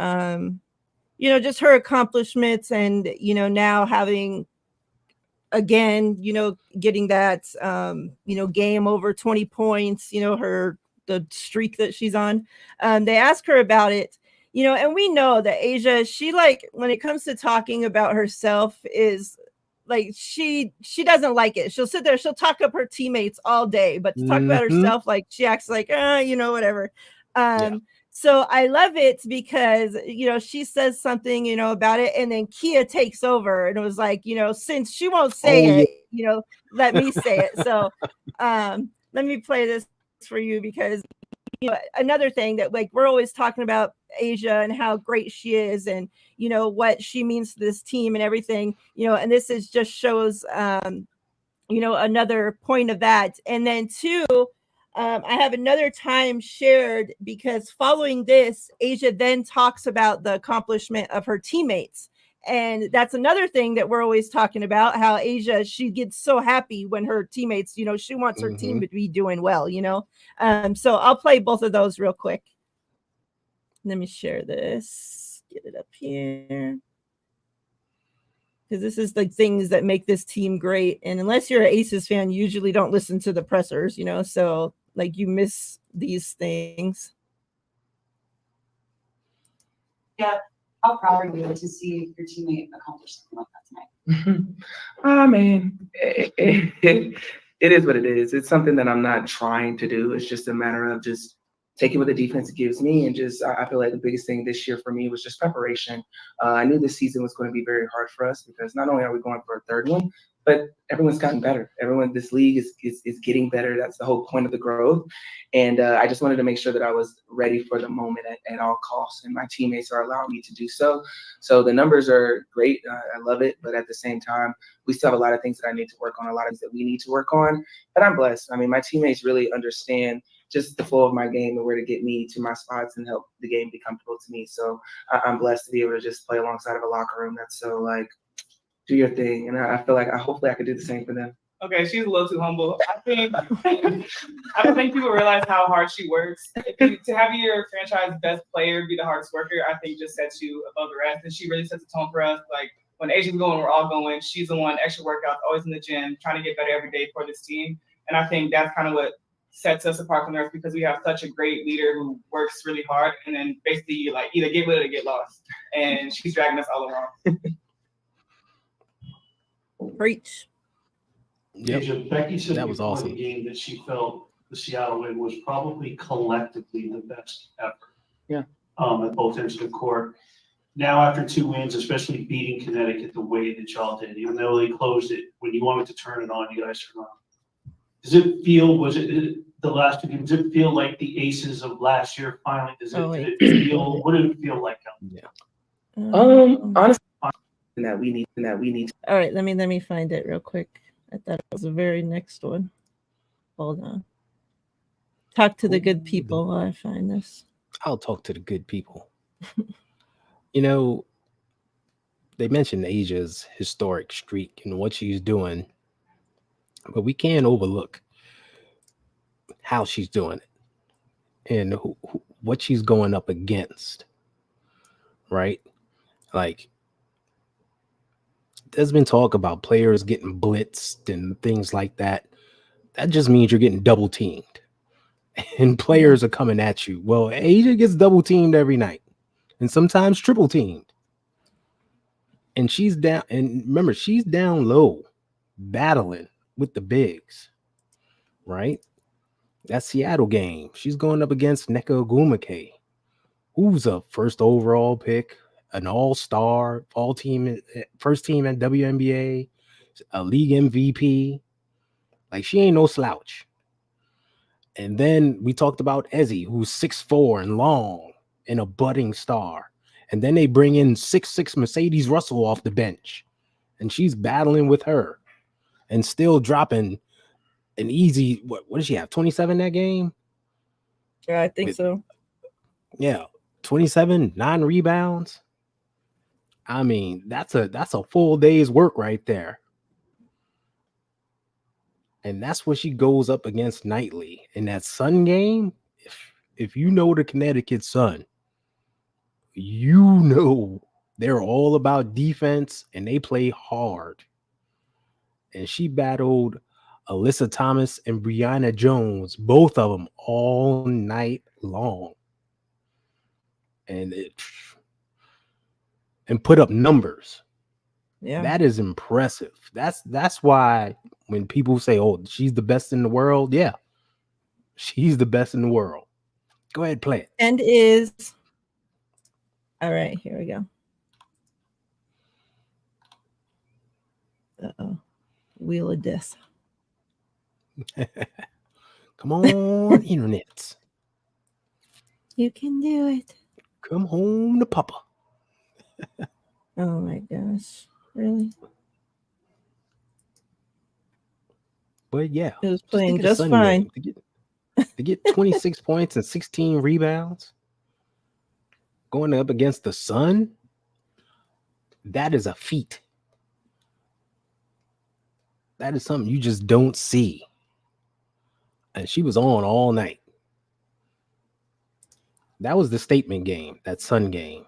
just her accomplishments, and now having, again, getting that, game over 20 points, the streak that she's on. They ask her about it, and we know that Asia, she, like, when it comes to talking about herself, is like, she doesn't like it. She'll sit there, she'll talk up her teammates all day, but to talk about herself, like, she acts like, whatever. So I love it because, she says something, about it, and then Kia takes over, and it was like, since she won't say it, let me say it. So let me play this for you, because another thing that like we're always talking about Asia and how great she is and what she means to this team and everything, and this is just shows another point of that. And then two, I have another time shared because following this, Asia then talks about the accomplishment of her teammates. And that's another thing that we're always talking about, how Asia, she gets so happy when her teammates, she wants her team to be doing well, So I'll play both of those real quick. Let me share this, get it up here. Because this is the things that make this team great. And unless you're an Aces fan, you usually don't listen to the pressers, so like you miss these things. Yeah. How proud are you to see your teammate accomplish something like that tonight? I mean, it is what it is. It's something that I'm not trying to do. It's just a matter of just taking what the defense gives me. And just, I feel like the biggest thing this year for me was just preparation. I knew this season was going to be very hard for us because not only are we going for a third one, but everyone's gotten better. This league is getting better. That's the whole point of the growth. And I just wanted to make sure that I was ready for the moment at all costs. And my teammates are allowing me to do so. So the numbers are great. I love it. But at the same time, we still have a lot of things that I need to work on, a lot of things that we need to work on. But I'm blessed. I mean, my teammates really understand just the flow of my game and where to get me to my spots and help the game be comfortable to me. So I'm blessed to be able to just play alongside of a locker room that's so like, do your thing. And I feel like hopefully I could do the same for them. Okay, she's a little too humble. I don't think people realize how hard she works. To have your franchise best player be the hardest worker, I think just sets you above the rest. And she really sets the tone for us. Like when Asia's going, we're all going. She's the one, extra workouts, always in the gym, trying to get better every day for this team. And I think that's kind of what sets us apart from the rest because we have such a great leader who works really hard and then basically like either get with it or get lost. And she's dragging us all along. Preach. Yep. Becky said that was before awesome. The game that she felt the Seattle win was probably collectively the best ever. Yeah. At both ends of the court. Now after 2 wins, especially beating Connecticut the way that y'all did, even though they closed it, when you wanted to turn it on, you guys turned it on. Was it the last 2 games? Does it feel like the Aces of last year finally? Did it feel? What did it feel like? Yeah. Honestly, that we need. All right, let me find it real quick. I thought it was the very next one. Hold on. Talk to the good people while I find this. I'll talk to the good people. They mentioned Asia's historic streak and what she's doing, but we can't overlook how she's doing it and what she's going up against, right? Like, there's been talk about players getting blitzed and things like that. That just means you're getting double teamed and players are coming at you. Well, Asia gets double teamed every night and sometimes triple teamed. And she's down, and remember, she's down low, battling with the bigs, right? That Seattle game, she's going up against Nneka Ogwumike, who's a first overall pick, an all-star, first team at WNBA, a league MVP. Like, she ain't no slouch. And then we talked about Ezzy, who's 6'4" and long and a budding star. And then they bring in 6'6" Mercedes Russell off the bench. And she's battling with her and still dropping an easy, what does she have, 27 that game? Yeah, I think so. Yeah, 27, 9 rebounds. I mean, that's a full day's work right there. And that's what she goes up against nightly. In that Sun game, if you know the Connecticut Sun, you know they're all about defense and they play hard. And she battled Alyssa Thomas and Brianna Jones, both of them all night long. And put up numbers. Yeah. That is impressive. That's why when people say, "Oh, she's the best in the world," yeah, she's the best in the world. Go ahead, play it. And is all right. Here we go. Uh-oh. Wheel of Death. Come on, internet. You can do it. Come home to Papa. Oh my gosh. Really? But yeah, It was just playing think of the just Sun fine. game to get 26 points and 16 rebounds going up against the Sun. That is a feat. That is something you just don't see. And she was on all night. That was the statement game, that Sun game.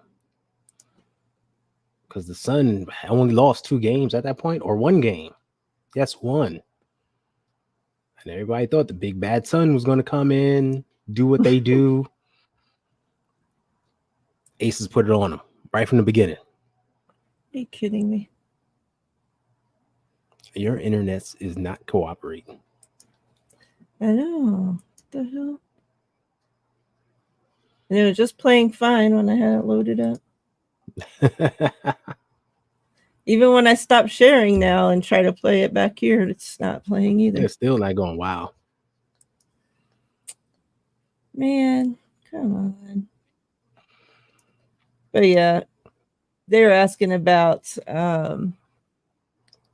Because the Sun only lost 2 games at that point, or 1 game. Yes, 1. And everybody thought the big bad Sun was going to come in, do what they do. Aces put it on them right from the beginning. Are you kidding me? Your internet is not cooperating. I know. What the hell? And it was just playing fine when I had it loaded up. Even when I stop sharing now and try to play it back here, it's not playing either. It's still not going. Wow. Man, come on. But yeah, they were asking about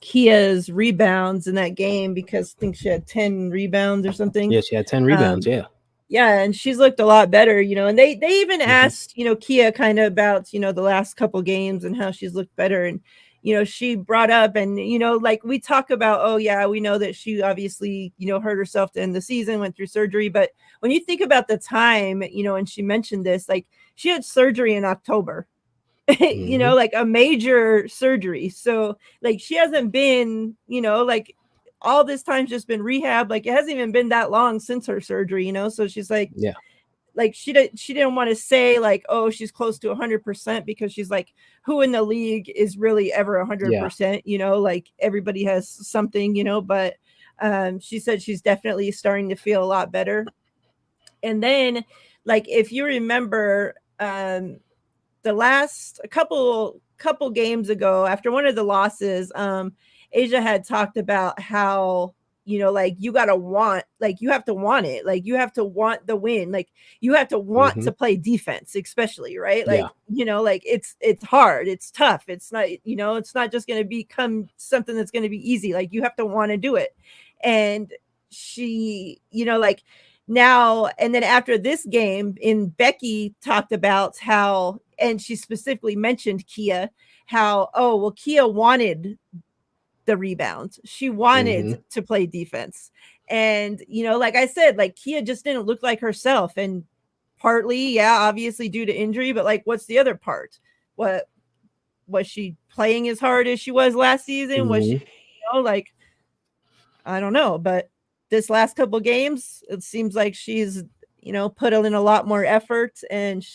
Kia's rebounds in that game because I think she had 10 rebounds or something. Yeah, she had 10 rebounds. Yeah. Yeah, and she's looked a lot better, and they even asked, Kia kind of about, the last couple games and how she's looked better. And, she brought up and, like we talk about, oh yeah, we know that she obviously, hurt herself to end the season, went through surgery. But when you think about the time, and she mentioned this, like she had surgery in October, like a major surgery. So like she hasn't been, like all this time's just been rehab. Like it hasn't even been that long since her surgery, so she's like, yeah, like she didn't want to say like, oh, she's close to 100% because she's like, who in the league is really ever 100%? Like everybody has something, but she said she's definitely starting to feel a lot better. And then like if you remember the last couple games ago, after one of the losses, Asia had talked about how, like you have to want it. Like you have to want the win. Like you have to want to play defense, especially, right? Like, like it's hard. It's tough. It's not, it's not just going to become something that's going to be easy. Like you have to want to do it. And she, like now, and then after this game Becky talked about how, and she specifically mentioned Kia, how, oh, well, Kia wanted the rebound. She wanted to play defense. And, like I said, like Kia just didn't look like herself. And partly, yeah, obviously due to injury, but like, what's the other part? What was she playing as hard as she was last season? Was she, like, I don't know, but this last couple games, it seems like she's, put in a lot more effort and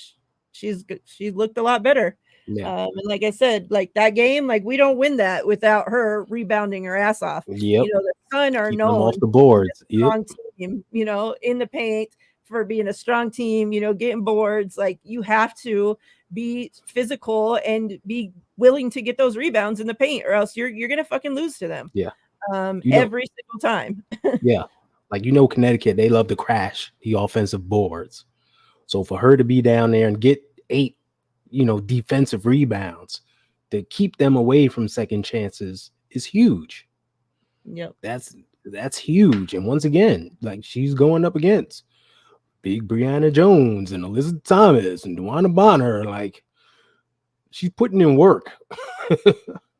she's looked a lot better. Yeah. And like I said, like that game, like we don't win that without her rebounding her ass off. Yep. The Sun are Keep them known off the boards. strong team, in the paint for being a strong team, getting boards. Like you have to be physical and be willing to get those rebounds in the paint, or else you're gonna fucking lose to them. Yeah. Every single time. Yeah. Like, Connecticut, they love to crash the offensive boards. So for her to be down there and get 8, defensive rebounds to keep them away from second chances is huge. Yep. That's huge. And once again, like she's going up against big Brianna Jones and Elizabeth Thomas and Dewana Bonner. Like she's putting in work.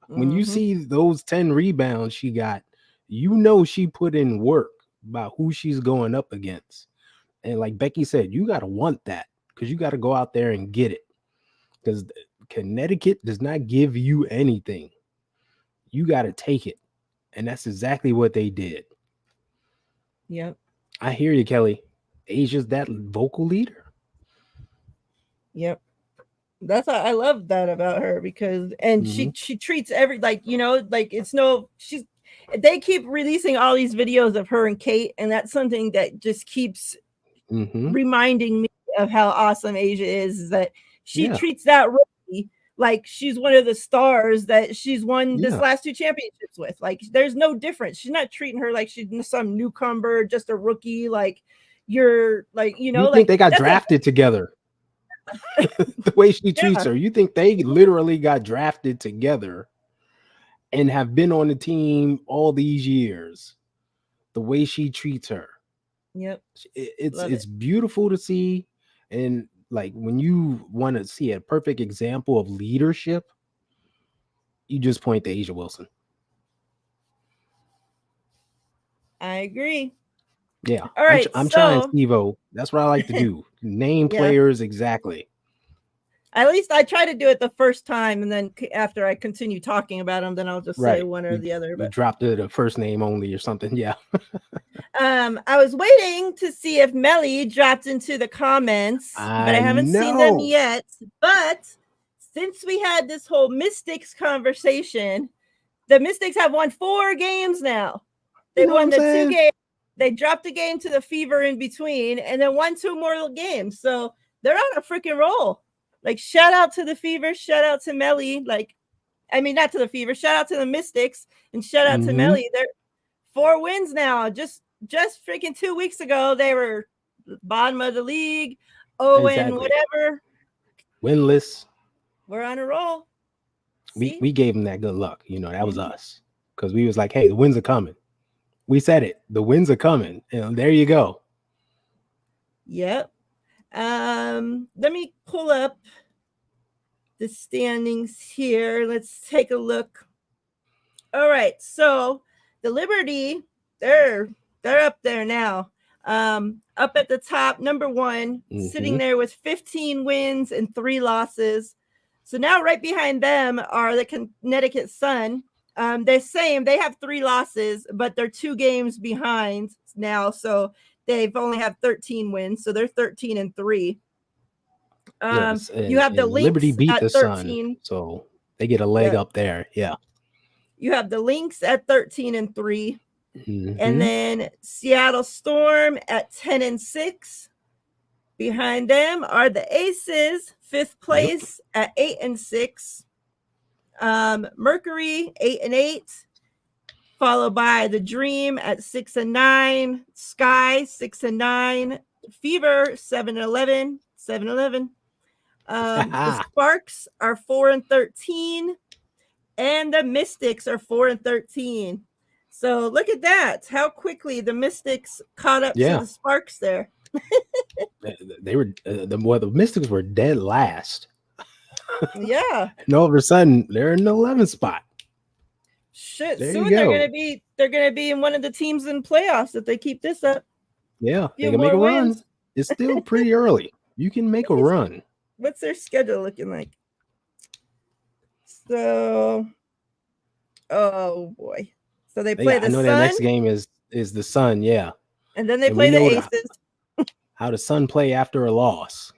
When you see those 10 rebounds she got, she put in work about who she's going up against. And like Becky said, you got to want that because you got to go out there and get it. Because Connecticut does not give you anything. You got to take it. And that's exactly what they did. Yep. I hear you, Kelly. Asia's that vocal leader. Yep. That's I love that about her because she treats like it's they keep releasing all these videos of her and Kate, and that's something that just keeps reminding me of how awesome Asia is that she treats that rookie like she's one of the stars that she's won this last 2 championships with. Like there's no difference. She's not treating her like she's some newcomer, just a rookie. Like, you're like, you know, You like think they got that's like- drafted together? The way she treats her, you think they literally got drafted together and have been on the team all these years? The way she treats her, Yep. it's beautiful to see. And like when you want to see a perfect example of leadership, you just point to A'ja Wilson. I agree. Yeah. All right, I'm trying, so- Steve-O. That's what I like to do. Name Yeah. players exactly. At least I try to do it the first time, and then after I continue talking about them, then I'll just say one or the other. You But dropped the first name only or something. Yeah. I was waiting to see if Melly dropped into the comments, but I haven't seen them yet. But since we had this whole Mystics conversation, the Mystics have won 4 games now. They won the 2 games. They dropped a game to the Fever in between, and then won 2 more games. So they're on a freaking roll. Like, shout out to the Fever, shout out to Melly. Like, I mean, not to the Fever, shout out to the Mystics, and shout out to Melly. They're 4 wins now. Just freaking 2 weeks ago, they were bottom of the league, and whatever. Winless. We're on a roll. We gave them that good luck. You know, that was us. Because we was like, hey, the wins are coming. We said it. The wins are coming. And there you go. Yep. Let me pull up the standings here. Let's take a look. All right, so the Liberty, they're up there now. Up at the top, number 1, sitting there with 15 wins and 3 losses. So now right behind them are the Connecticut Sun. They're same. They have 3 losses, but they're 2 games behind now. So they've only have 13 wins. So they're 13-3. Yes, you have the Lynx Liberty beat at the 13. Sun, so they get a leg up there. Yeah. You have the Lynx at 13-3. And then Seattle Storm at 10-6. Behind them are the Aces, 5th place at 8-6. Mercury 8-8, followed by the Dream at 6-9. Sky 6-9. Fever 7-11. The Sparks are 4-13, and the Mystics are 4-13. So look at that! How quickly the Mystics caught up to the Sparks there. They were the Mystics were dead last. Yeah. And all of a sudden they're in the 11th spot. Shit. There Soon they're gonna be in one of the teams in playoffs if they keep this up. Yeah, they can make a run. It's still pretty early. You can make a run. What's their schedule looking like? So, oh boy. So they play the Sun. I know their next game is the Sun, yeah. And then they play the Aces. How the Sun play after a loss.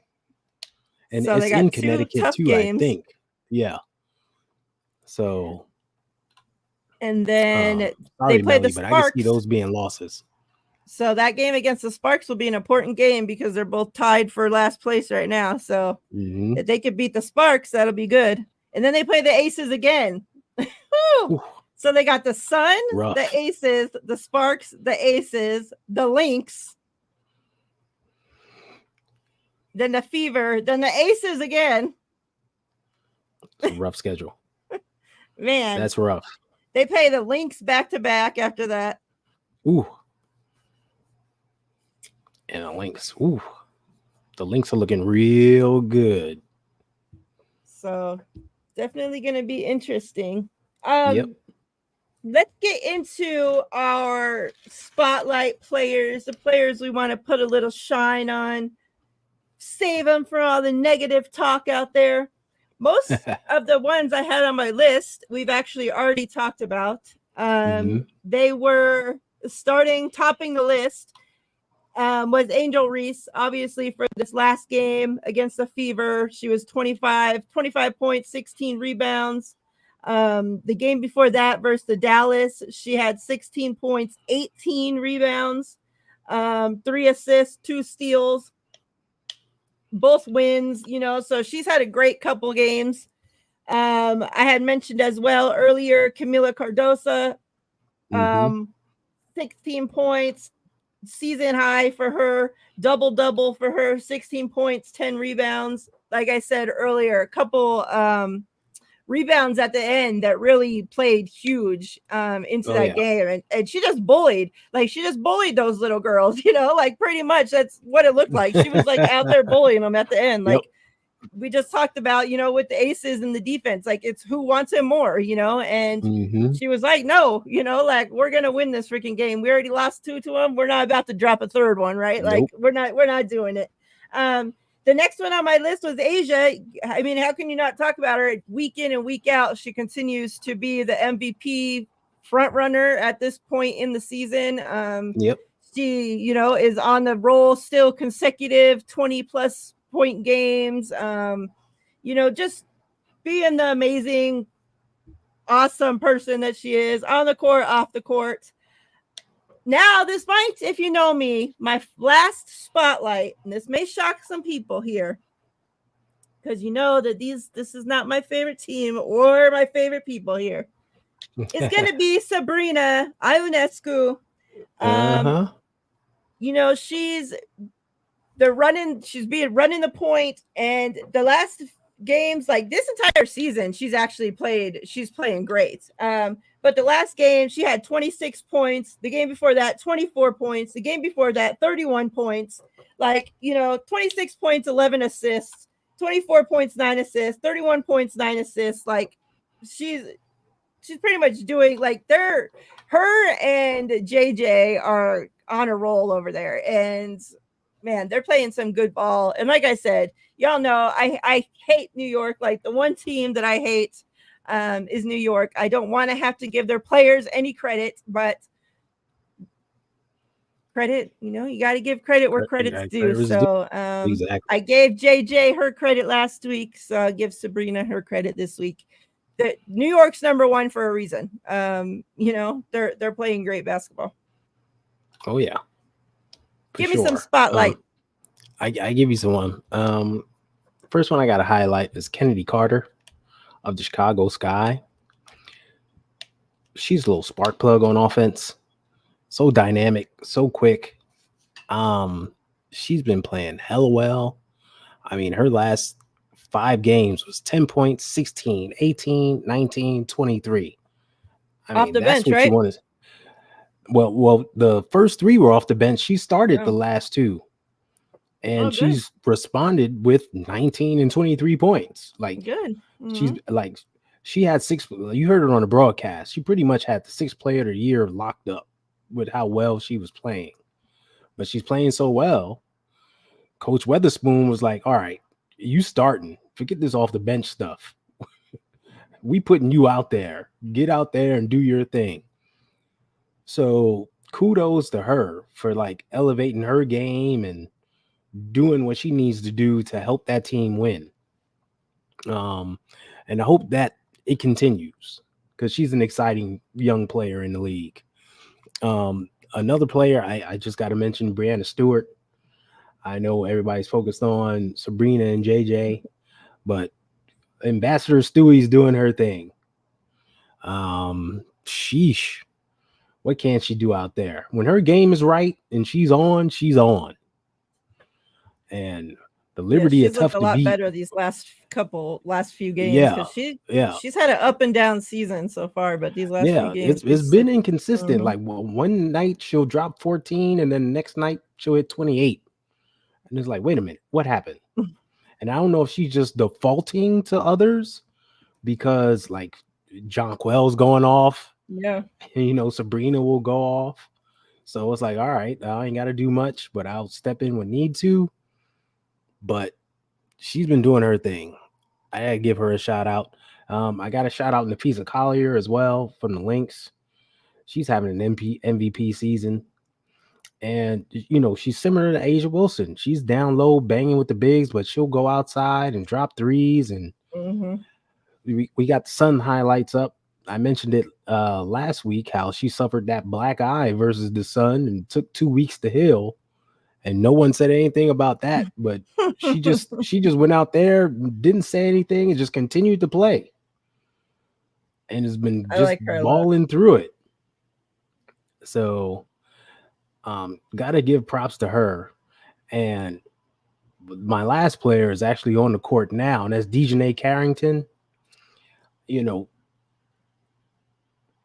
And so it's in Connecticut too, games. I think. Yeah. So. And then they play the Sparks. But I can see those being losses. So that game against the Sparks will be an important game because they're both tied for last place right now. So if they could beat the Sparks, that'll be good. And then they play the Aces again. So they got the Sun, the Aces, the Sparks, the Aces, the Lynx, then the Fever, then the Aces again. It's a rough schedule. Man, that's rough. They play the Lynx back to back after that. Ooh. And the Lynx. Ooh. The Lynx are looking real good. So definitely going to be interesting. Let's get into our spotlight players, the players we want to put a little shine on, save them from all the negative talk out there. Most of the ones I had on my list, we've actually already talked about. They were topping the list was Angel Reese, obviously, for this last game against the Fever. She was 25 points, 16 rebounds. The game before that versus the Dallas, she had 16 points, 18 rebounds, 3 assists, 2 steals, both wins, so she's had a great couple games. I had mentioned as well earlier, Camila Cardosa, 16 points, season high for her, double for her, 16 points, 10 rebounds. Like I said earlier, a couple rebounds at the end that really played huge into that game. And she just bullied those little girls, like pretty much that's what it looked like. She was like out there bullying them at the end. Like we just talked about, with the Aces and the defense, like it's who wants it more, and she was like, no, like we're going to win this freaking game. We already lost 2 to them. We're not about to drop a third one. Right. Like we're not doing it. The next one on my list was Asia. I mean, how can you not talk about her week in and week out? She continues to be the MVP front runner at this point in the season. She, is on the roll still, consecutive 20 plus point games. Just being the amazing, awesome person that she is on the court, off the court. Now, this might, if you know me, my last spotlight, and this may shock some people here, because that this is not my favorite team or my favorite people here. It's going to be Sabrina Ionescu. She's being running the point, and the last games, like this entire season, she's playing great. But the last game, she had 26 points. The game before that, 24 points. The game before that, 31 points. 26 points, 11 assists, 24 points, 9 assists, 31 points, 9 assists. Like she's pretty much doing her and JJ are on a roll over there. And man, they're playing some good ball. And like I said, y'all know I hate New York. Like the one team that I hate is New York. I don't want to have to give their players any credit, but credit, you got to give credit where credit's due. So I gave JJ her credit last week, so I'll give Sabrina her credit this week. New York's number one for a reason. They're playing great basketball. Oh yeah. Give me some spotlight. I give you some one. First one I got to highlight is Kennedy Carter of the Chicago Sky. She's a little spark plug on offense. So dynamic, so quick. She's been playing hella well. I mean, her last 5 games was 10 points, 16, 18, 19, 23. Off the bench, right? Well, the first 3 were off the bench. She started the last 2. And she's responded with 19 and 23 points. Like good. She had 6. You heard it on the broadcast. She pretty much had the 6th player of the year locked up with how well she was playing. But she's playing so well. Coach Weatherspoon was like, all right, you starting. Forget this off the bench stuff. We putting you out there. Get out there and do your thing. So kudos to her for elevating her game and doing what she needs to do to help that team win. And I hope that it continues because she's an exciting young player in the league. Another player I just got to mention, Breanna Stewart. I know everybody's focused on Sabrina and JJ, but Ambassador Stewie's doing her thing. Sheesh. What can she do out there? When her game is right and she's on, she's on. And the Liberty she's tough looked a to lot beat. better these last few games. She's had an up and down season so far, but these last few games it's been inconsistent. One night she'll drop 14 and then the next night she'll hit 28. And it's like, wait a minute, what happened? And I don't know if she's just defaulting to others because Jonquel's going off. Yeah. And, Sabrina will go off. So it's like, all right, I ain't got to do much, but I'll step in when need to. But she's been doing her thing. I gotta give her a shout out. I got a shout out Nafisa Collier as well from the Lynx. She's having an MVP season. And, she's similar to Asia Wilson. She's down low, banging with the bigs, but she'll go outside and drop threes. And we got the Sun highlights up. I mentioned it last week, how she suffered that black eye versus the Sun and took 2 weeks to heal. And no one said anything about that, but she just went out there, didn't say anything, and just continued to play. And has been just balling through it. So Got to give props to her. And my last player is actually on the court now, and that's Dejanay Carrington. You know,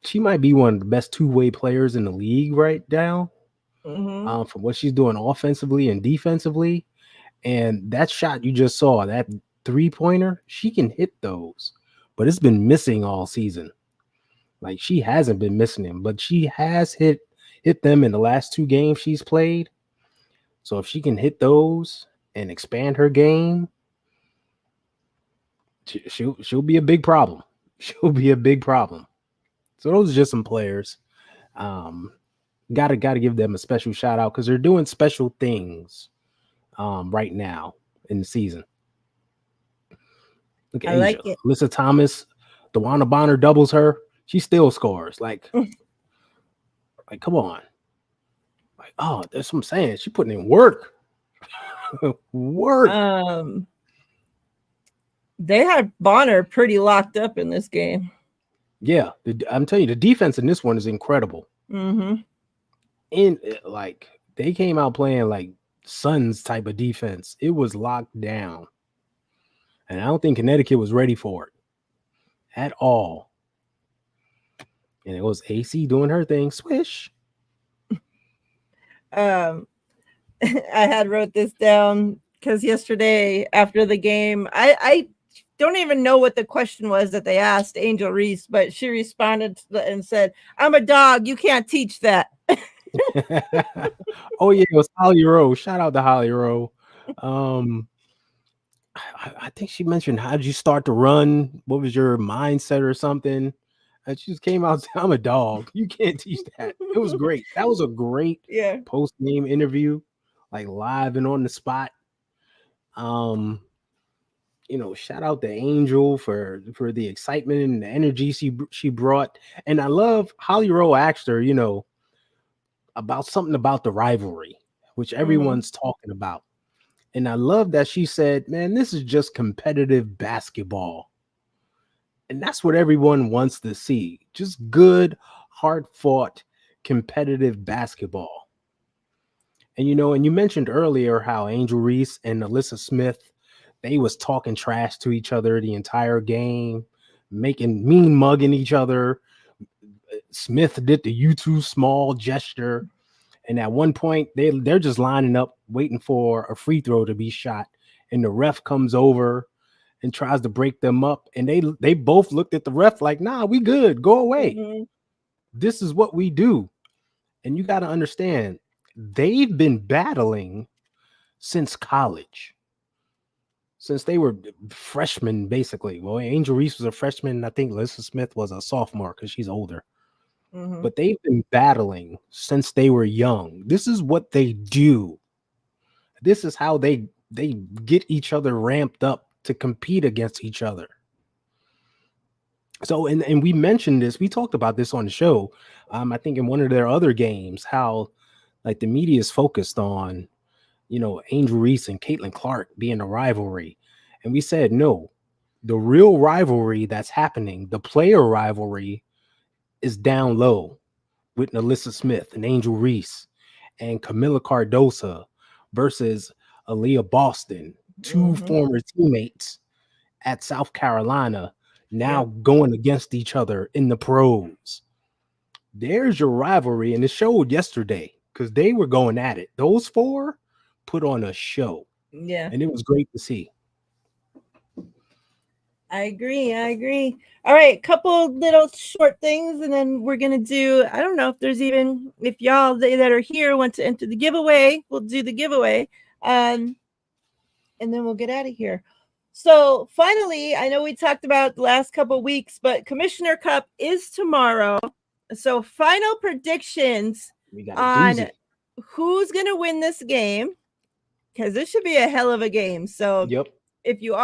she might be one of the best two-way players in the league right now, from what she's doing offensively and defensively. And that shot you just saw, that three-pointer, she can hit those, but it's been missing all season. Like, she hasn't been missing them, but she has hit them in the last two games she's played. So if she can hit those and expand her game, she'll be a big problem. She'll be a big problem. So those are just some players. Gotta give them a special shout out because they're doing special things right now in the season. Look at I Asia. like it. Alyssa Thomas, DeWanna Bonner doubles her. She still scores. Like come on. Like, oh, that's what I'm saying. She putting in work. Work. They had Bonner pretty locked up in this game. Yeah, I'm telling you, the defense in this one is incredible. In like they came out playing like Suns type of defense. It was locked down, and I don't think Connecticut was ready for it at all. And it was AC doing her thing. Swish. I had wrote this down because yesterday after the game, I don't even know what the question was that they asked Angel Reese, but she responded and said, "I'm a dog. You can't teach that." Oh yeah, it was Holly Rowe. Shout out to Holly Rowe. I think she mentioned, how did you start to run? What was your mindset or something? And she just came out and said, "I'm a dog. You can't teach that." It was great. That was a great post-game interview, like live and on the spot. Shout out to Angel for the excitement and the energy she brought. And I love Holly Rowe asked her, about something about the rivalry, which everyone's talking about. And I love that she said, "Man, this is just competitive basketball." And that's what everyone wants to see. Just good, hard-fought, competitive basketball. And and you mentioned earlier how Angel Reese and Alyssa Smith, they was talking trash to each other the entire game, mean mugging each other. Smith did the "you too small" gesture. And at one point, they're just lining up, waiting for a free throw to be shot. And the ref comes over and tries to break them up. And they both looked at the ref like, "Nah, we good. Go away. This is what we do." And you got to understand, they've been battling since college. Since they were freshmen, basically. Well, Angel Reese was a freshman. And I think Alyssa Smith was a sophomore because she's older. But they've been battling since they were young. This is what they do. This is how they get each other ramped up to compete against each other. So, and we mentioned this, we talked about this on the show. I think in one of their other games, how like the media is focused on, Angel Reese and Caitlin Clark being a rivalry. And we said, no, the real rivalry that's happening, the player rivalry, is down low with Alyssa Smith and Angel Reese and Camila Cardosa versus Aaliyah Boston, two former teammates at South Carolina, now going against each other in the pros. There's your rivalry, and it showed yesterday because they were going at it. Those four put on a show. Yeah. And it was great to see. I agree. All right, couple little short things, and then we're gonna do. I don't know if y'all that are here want to enter the giveaway. We'll do the giveaway, and then we'll get out of here. So finally, I know we talked about the last couple weeks, but Commissioner Cup is tomorrow. So final predictions on who's gonna win this game, because this should be a hell of a game. So if you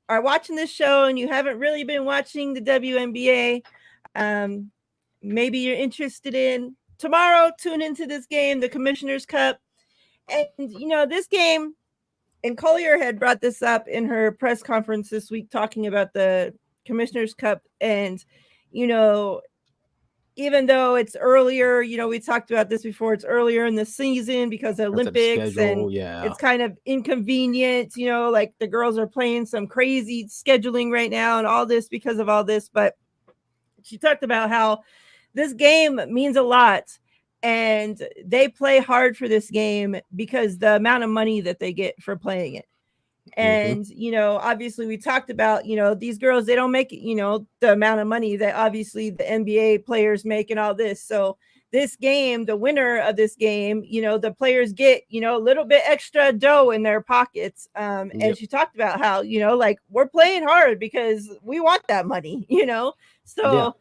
are watching this show and you haven't really been watching the WNBA, maybe you're interested in tomorrow, tune into this game, the Commissioner's Cup. And, this game, and Collier had brought this up in her press conference this week, talking about the Commissioner's Cup. And, even though it's earlier, we talked about this before, it's earlier in the season because of Olympics schedule, and yeah. it's kind of inconvenient, like the girls are playing some crazy scheduling right now and all this because of all this. But she talked about how this game means a lot and they play hard for this game because the amount of money that they get for playing it. And, obviously we talked about, these girls, they don't make, the amount of money that obviously the NBA players make and all this. So this game, the winner of this game, the players get, a little bit extra dough in their pockets. And she talked about how, like we're playing hard because we want that money, So,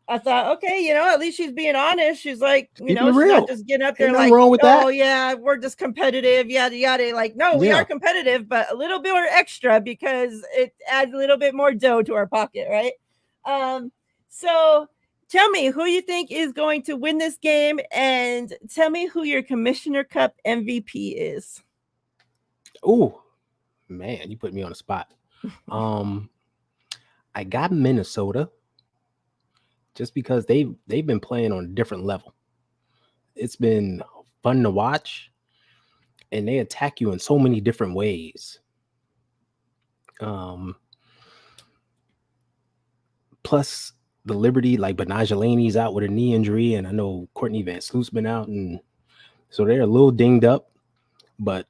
I thought, okay, at least she's being honest. She's like, she's not just getting up there like, wrong with that. Oh yeah, we're just competitive, yada yada. Like, no, we are competitive, but a little bit more extra because it adds a little bit more dough to our pocket, right? So tell me who you think is going to win this game, and tell me who your Commissioner Cup MVP is. Oh man, you put me on the spot. I got Minnesota. Just because they've been playing on a different level. It's been fun to watch, and they attack you in so many different ways. Plus the Liberty, like Benaj Laney's out with a knee injury, and I know Courtney Van Sloot's been out, and so they're a little dinged up. But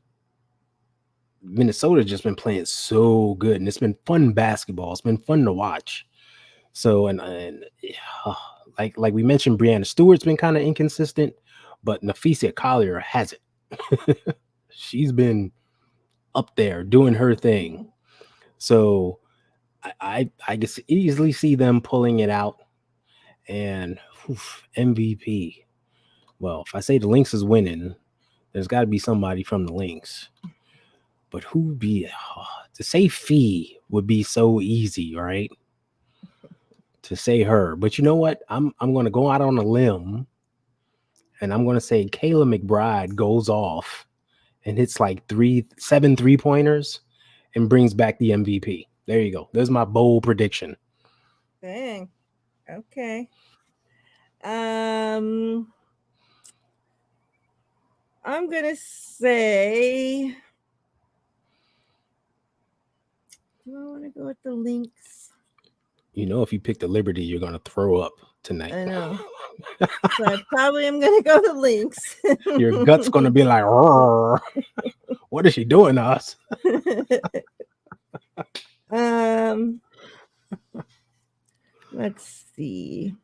Minnesota's just been playing so good, and it's been fun basketball. It's been fun to watch. So and like we mentioned, Breanna Stewart's been kind of inconsistent, but Nafisa Collier hasn't. She's been up there doing her thing. So I just easily see them pulling it out. And MVP. Well, if I say the Lynx is winning, there's got to be somebody from the Lynx. But who would be to say Fee would be so easy, right? To say her, but you know what? I'm going to go out on a limb, and I'm going to say Kayla McBride goes off and hits like 7 3-pointers and brings back the MVP. There you go. There's my bold prediction. Dang. Okay. I'm gonna say. Do I want to go with the Lynx? If you pick the Liberty, you're going to throw up tonight. I know. So I probably am going to go the Lynx. Your gut's going to be like, what is she doing to us? Let's see.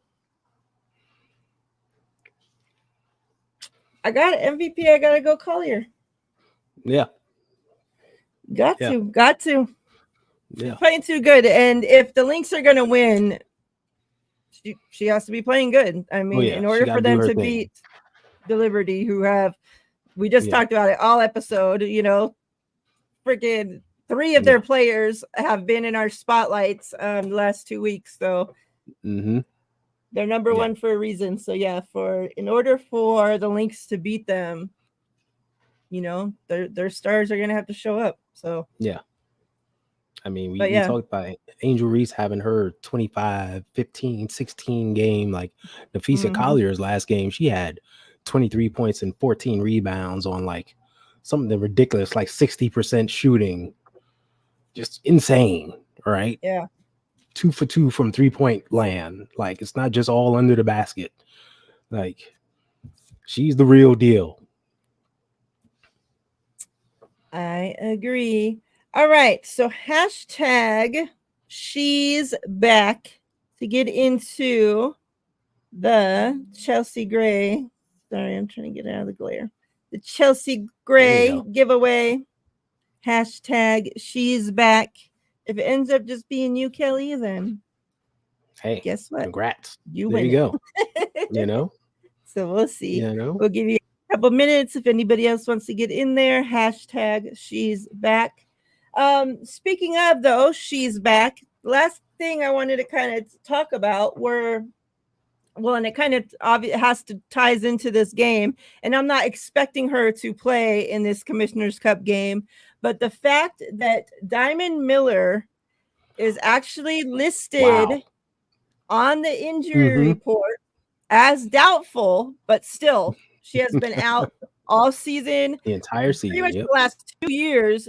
I got MVP. I got to go Collier. Yeah. Got to. Yeah. Playing too good. And if the Lynx are going to win, she has to be playing good. I mean, in order for them to beat the Liberty, who we just talked about it all episode, freaking 3 of their players have been in our spotlights the last 2 weeks. So they're number one for a reason. So in order for the Lynx to beat them, their stars are going to have to show up. So I mean, we talked about Angel Reese having her 25, 15, 16 game. Like Nafisa Collier's last game, she had 23 points and 14 rebounds on like something ridiculous, like 60% shooting. Just insane, right? Yeah. 2 for 2 from 3-point land. Like, it's not just all under the basket. Like, she's the real deal. I agree. All right. So hashtag she's back to get into the Chelsea Gray. Sorry, I'm trying to get out of the glare. The Chelsea Gray giveaway. Hashtag she's back. If it ends up just being you, Kelly, then hey, guess what? Congrats. You there win. You go. So we'll see. We'll give you a couple minutes if anybody else wants to get in there. Hashtag she's back. Speaking of though, she's back. Last thing I wanted to kind of talk about and it kind of ties into this game, and I'm not expecting her to play in this Commissioner's Cup game, but the fact that Diamond Miller is actually listed on the injury report as doubtful, but still, she has been out all season. The entire season. Pretty much Yep. the last 2 years.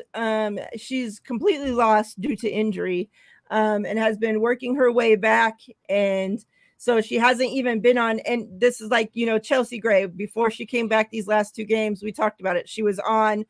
She's completely lost due to injury, and has been working her way back. And so she hasn't even been on. And this is like, Chelsea Gray, before she came back these last 2 games, we talked about it. She was on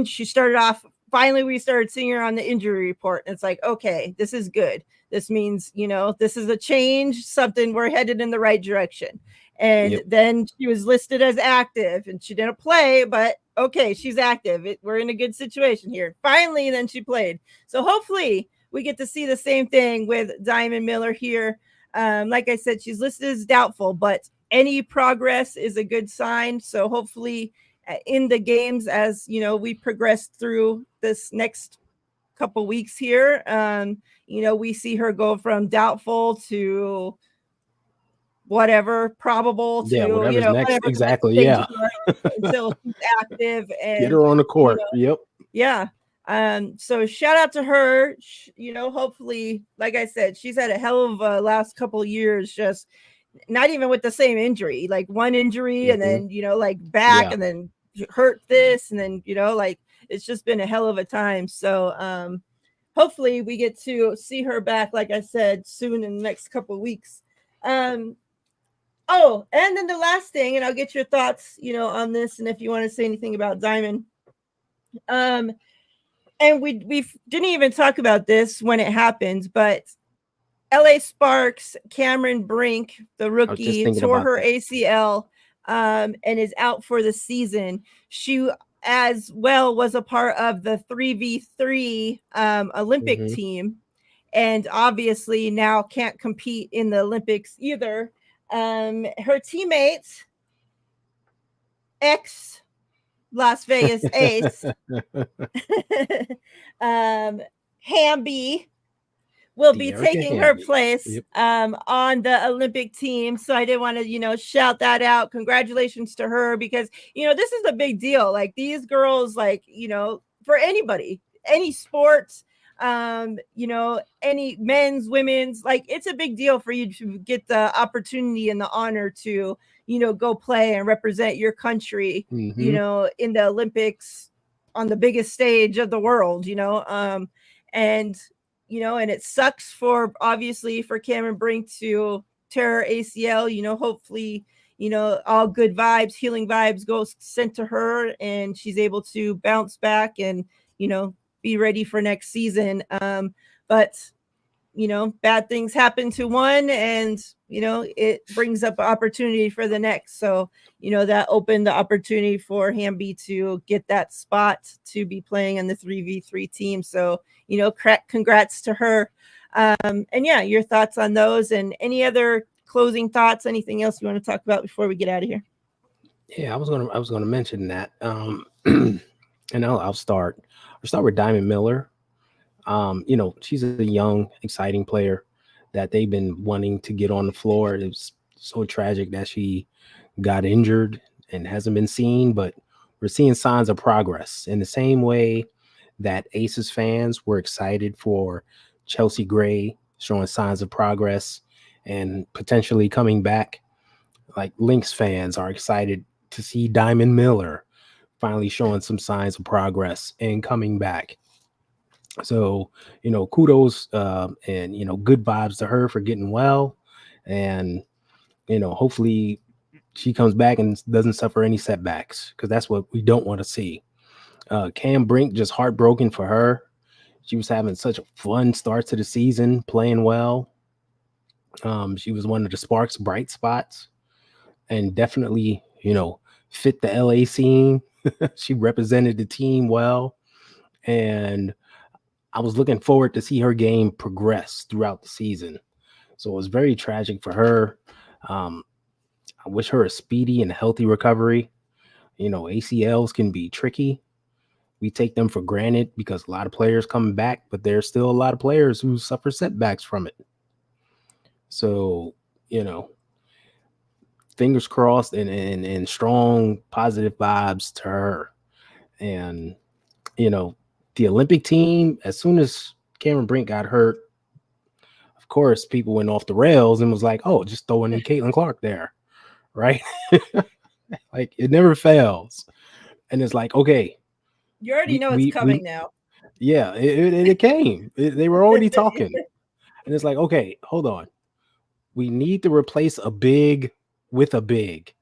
she started off. Finally, we started seeing her on the injury report. And it's like, okay, this is good. This means, this is a change, something, we're headed in the right direction. And then she was listed as active and she didn't play, but okay, she's active. We're in a good situation here. Finally, then she played. So hopefully we get to see the same thing with Diamond Miller here. Like I said, she's listed as doubtful, but any progress is a good sign. So hopefully in the games, as we progress through this next couple weeks here, we see her go from doubtful to whatever, probable to whatever's next. whatever Exactly. until she's active and get her on the court. So shout out to her. Hopefully, like I said, she's had a hell of a last couple of years, just not even with the same injury, like one injury and then like back and then hurt this and then like it's just been a hell of a time. So hopefully we get to see her back, like I said, soon in the next couple of weeks. Oh, and then the last thing, and I'll get your thoughts, on this, and if you want to say anything about Diamond. And we didn't even talk about this when it happened, but LA Sparks, Cameron Brink, the rookie, tore her ACL and is out for the season. She as well was a part of the 3v3 Olympic team, and obviously now can't compete in the Olympics either. Her teammates, ex Las Vegas Ace, Hamby, will be taking her place on the Olympic team. So I did want to, shout that out. Congratulations to her, because, this is a big deal. Like, these girls, like, for anybody, any sports, any men's, women's, like, it's a big deal for you to get the opportunity and the honor to, go play and represent your country, in the Olympics on the biggest stage of the world, and it sucks obviously for Cameron Brink to tear her ACL. Hopefully, all good vibes, healing vibes go sent to her, and she's able to bounce back and, be ready for next season. But, bad things happen to one, and, it brings up opportunity for the next. So, that opened the opportunity for Hamby to get that spot to be playing on the 3v3 team. So, congrats to her. And yeah, your thoughts on those, and any other closing thoughts, anything else you want to talk about before we get out of here? Yeah, I was gonna mention that. And I'll start with Diamond Miller. She's a young, exciting player that they've been wanting to get on the floor. It was so tragic that she got injured and hasn't been seen, but we're seeing signs of progress in the same way that Aces fans were excited for Chelsea Gray showing signs of progress and potentially coming back. Like, Lynx fans are excited to see Diamond Miller finally showing some signs of progress and coming back. So, kudos and, good vibes to her for getting well. And, hopefully she comes back and doesn't suffer any setbacks, because that's what we don't want to see. Cam Brink, just heartbroken for her. She was having such a fun start to the season, playing well. She was one of the Sparks' bright spots and definitely, fit the LA scene. She represented the team well. And I was looking forward to see her game progress throughout the season. So it was very tragic for her. I wish her a speedy and healthy recovery. ACLs can be tricky. We take them for granted because a lot of players come back, but there's still a lot of players who suffer setbacks from it. So, fingers crossed and strong positive vibes to her. And, the Olympic team, as soon as Cameron Brink got hurt, of course, people went off the rails and was like, "Oh, just throw in Caitlin Clark there," right? Like it never fails, and it's like, okay, You already know it's coming now. yeah, it came. They were already talking, and it's like, okay, hold on, we need to replace a big with a big,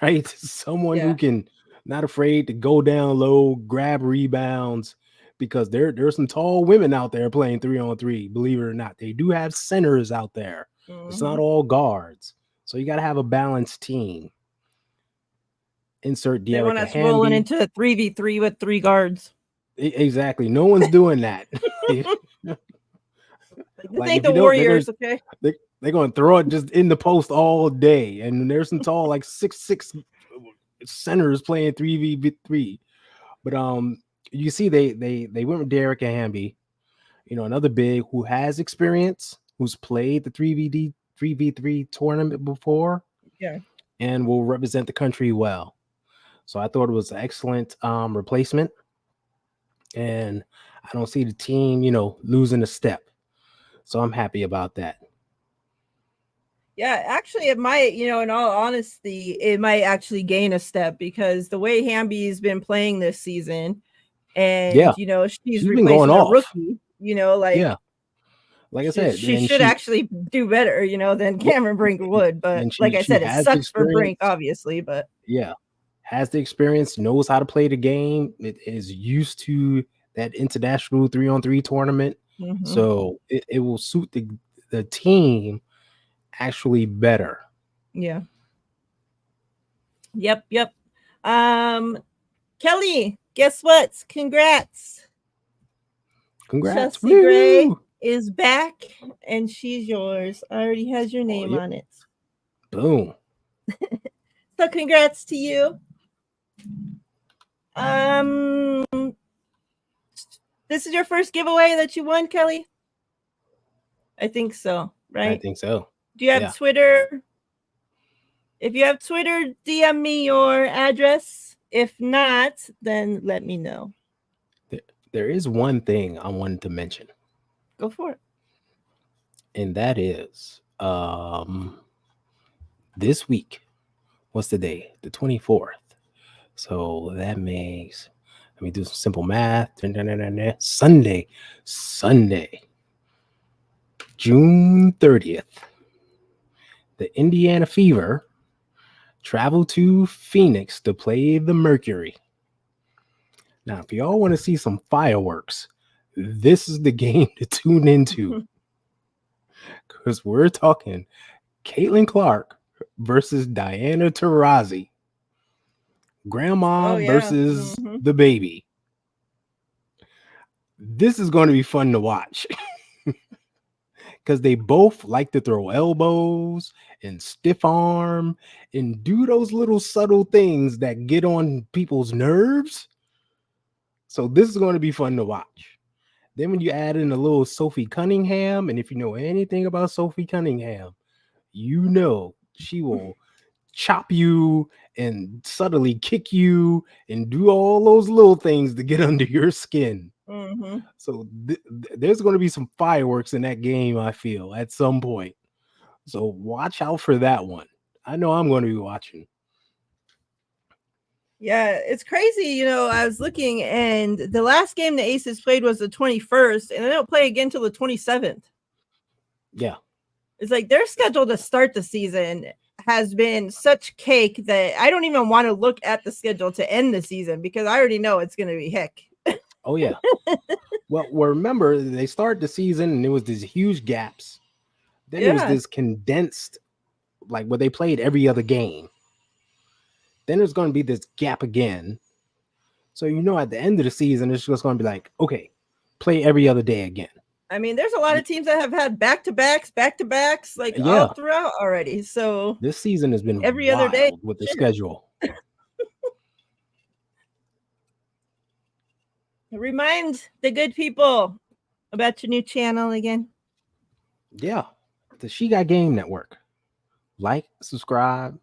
right? Someone who can not afraid to go down low, grab rebounds, because there's some tall women out there playing 3-on-3. Believe it or not, they do have centers out there. It's not all guards, so you got to have a balanced team. Insert They want De'Arica us rolling Hamby. into a 3v3 with 3 guards. Exactly. No one's doing that. This ain't the Warriors, okay? They're going to throw it just in the post all day. And there's some tall, like 6'6" centers playing 3v3. But you see, they went with De'Arica Hamby, another big who has experience, who's played the 3v3 tournament before. Yeah. And will represent the country well. So I thought it was an excellent replacement. And I don't see the team, losing a step. So I'm happy about that. Yeah, actually, it might, in all honesty, it might actually gain a step because the way Hamby's been playing this season, and she's been going replacing a off. rookie, like I said, she should actually do better, than Cameron Brink would. But like I said, it sucks for Brink, obviously. But has the experience, knows how to play the game. It is used to that international 3-on-3 tournament, so it will suit the team actually better. Yeah. Yep. Kelly, guess what? Congrats. Chelsea Gray is back, and she's yours. Already has your name on it. Boom. So congrats to you. This is your first giveaway that you won, Kelly? I think so, right? I think so. Do you have Twitter? If you have Twitter, DM me your address. If not, then let me know. There is one thing I wanted to mention. Go for it. And that is this week. What's the day? The 24th. So that makes, let me do some simple math. Sunday, June 30th. The Indiana Fever travel to Phoenix to play the Mercury. Now, if y'all want to see some fireworks, this is the game to tune into. Because we're talking Caitlin Clark versus Diana Taurasi. Grandma versus the baby. This is going to be fun to watch. Because they both like to throw elbows and stiff arm and do those little subtle things that get on people's nerves. So this is going to be fun to watch. Then when you add in a little Sophie Cunningham, and if you know anything about Sophie Cunningham, she will chop you and subtly kick you and do all those little things to get under your skin. So there's going to be some fireworks in that game, I feel, at some point. So watch out for that one. I know I'm going to be watching. Yeah, it's crazy. I was looking, and the last game the Aces played was the 21st, and they don't play again till the 27th. Yeah. It's like their schedule to start the season has been such cake that I don't even want to look at the schedule to end the season because I already know it's going to be heck. Oh, yeah. Well, remember, they started the season and there was these huge gaps. Then it was this condensed, like where they played every other game. Then there's going to be this gap again. So, at the end of the season, it's just going to be like, okay, play every other day again. I mean, there's a lot of teams that have had back-to-backs, like all throughout already. So this season has been every other day with the schedule. Remind the good people about your new channel again. Yeah, the She Got Game Network. Like, subscribe.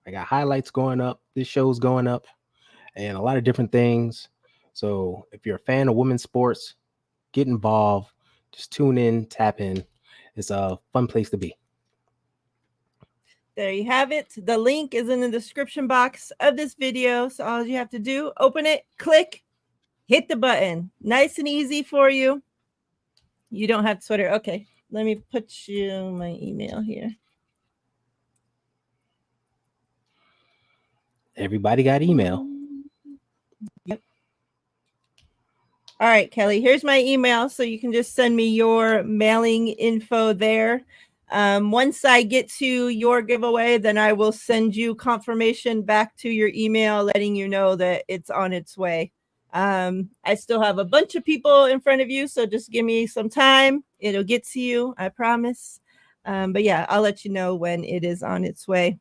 I got highlights going up. This show's going up, and a lot of different things. So if you're a fan of women's sports, get involved. Just tune in, tap in. it's a fun place to be. There you have it. The link is in the description box of this video. So all you have to do, open it, click, hit the button. Nice and easy for you. You don't have Twitter. Okay, let me put you my email here. Everybody got email. Yep. All right, Kelly, here's my email. So you can just send me your mailing info there. Once I get to your giveaway, then I will send you confirmation back to your email, letting you know that it's on its way. I still have a bunch of people in front of you, so just give me some time. It'll get to you, I promise. But yeah, I'll let you know when it is on its way.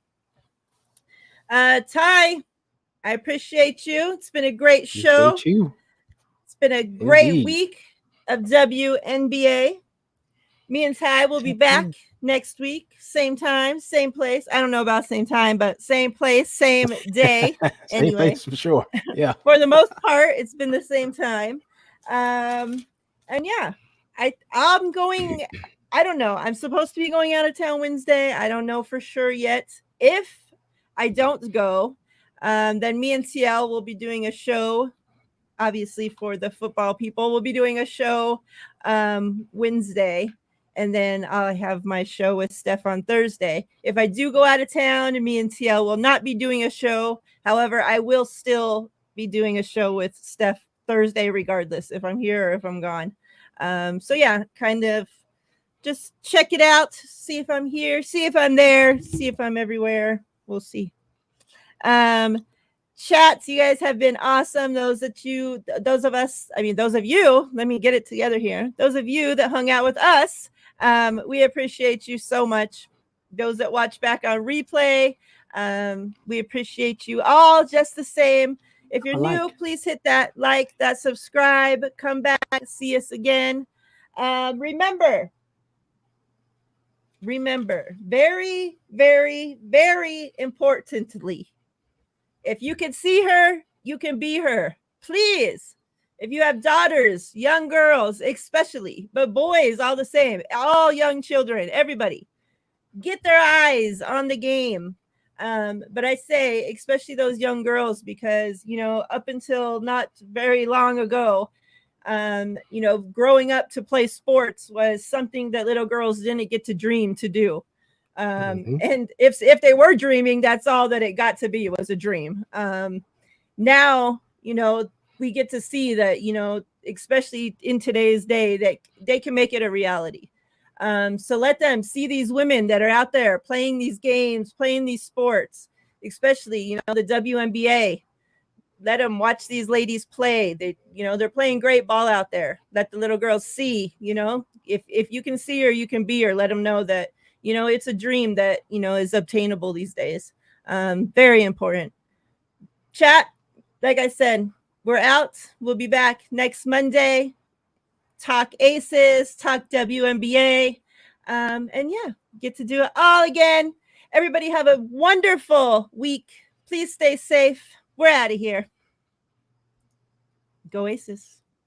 Ty, I appreciate you. It's been a great show. Appreciate you. It's been a great Indeed. week of WNBA. Me and Ty will be back next week, same time, same place. I don't know about same time, but same place, same day. Same Anyway, place for sure. Yeah. for the most part, it's been the same time. And yeah, I'm going. I don't know. I'm supposed to be going out of town Wednesday. I don't know for sure yet. If I don't go, then me and TL will be doing a show. Obviously, for the football people, we'll be doing a show Wednesday. And then I'll have my show with Steph on Thursday. If I do go out of town, me and TL will not be doing a show. However, I will still be doing a show with Steph Thursday, regardless if I'm here or if I'm gone. So yeah, kind of just check it out. See if I'm here. See if I'm there. See if I'm everywhere. We'll see. Chats, you guys have been awesome. Those of you, let me get it together here. Those of you that hung out with us, we appreciate you so much. Those that watch back on replay, we appreciate you all just the same. If you're new, please hit that like, that subscribe, come back, see us again. Remember, very, very, very importantly, if you can see her, you can be her. Please. If you have daughters, young girls, especially, but boys, all the same, all young children, everybody, get their eyes on the game. But I say, especially those young girls, because, up until not very long ago, growing up to play sports was something that little girls didn't get to dream to do. And if they were dreaming, that's all that it got to be, was a dream. Now, we get to see that, especially in today's day, that they can make it a reality. So let them see these women that are out there playing these games, playing these sports, especially, the WNBA. Let them watch these ladies play. They're playing great ball out there. Let the little girls see, if you can see her, you can be her. Let them know that, it's a dream that, is obtainable these days. Very important. Chat, like I said, we're out. We'll be back next Monday. Talk Aces, talk WNBA. And yeah, get to do it all again. Everybody have a wonderful week. Please stay safe. We're out of here. Go Aces.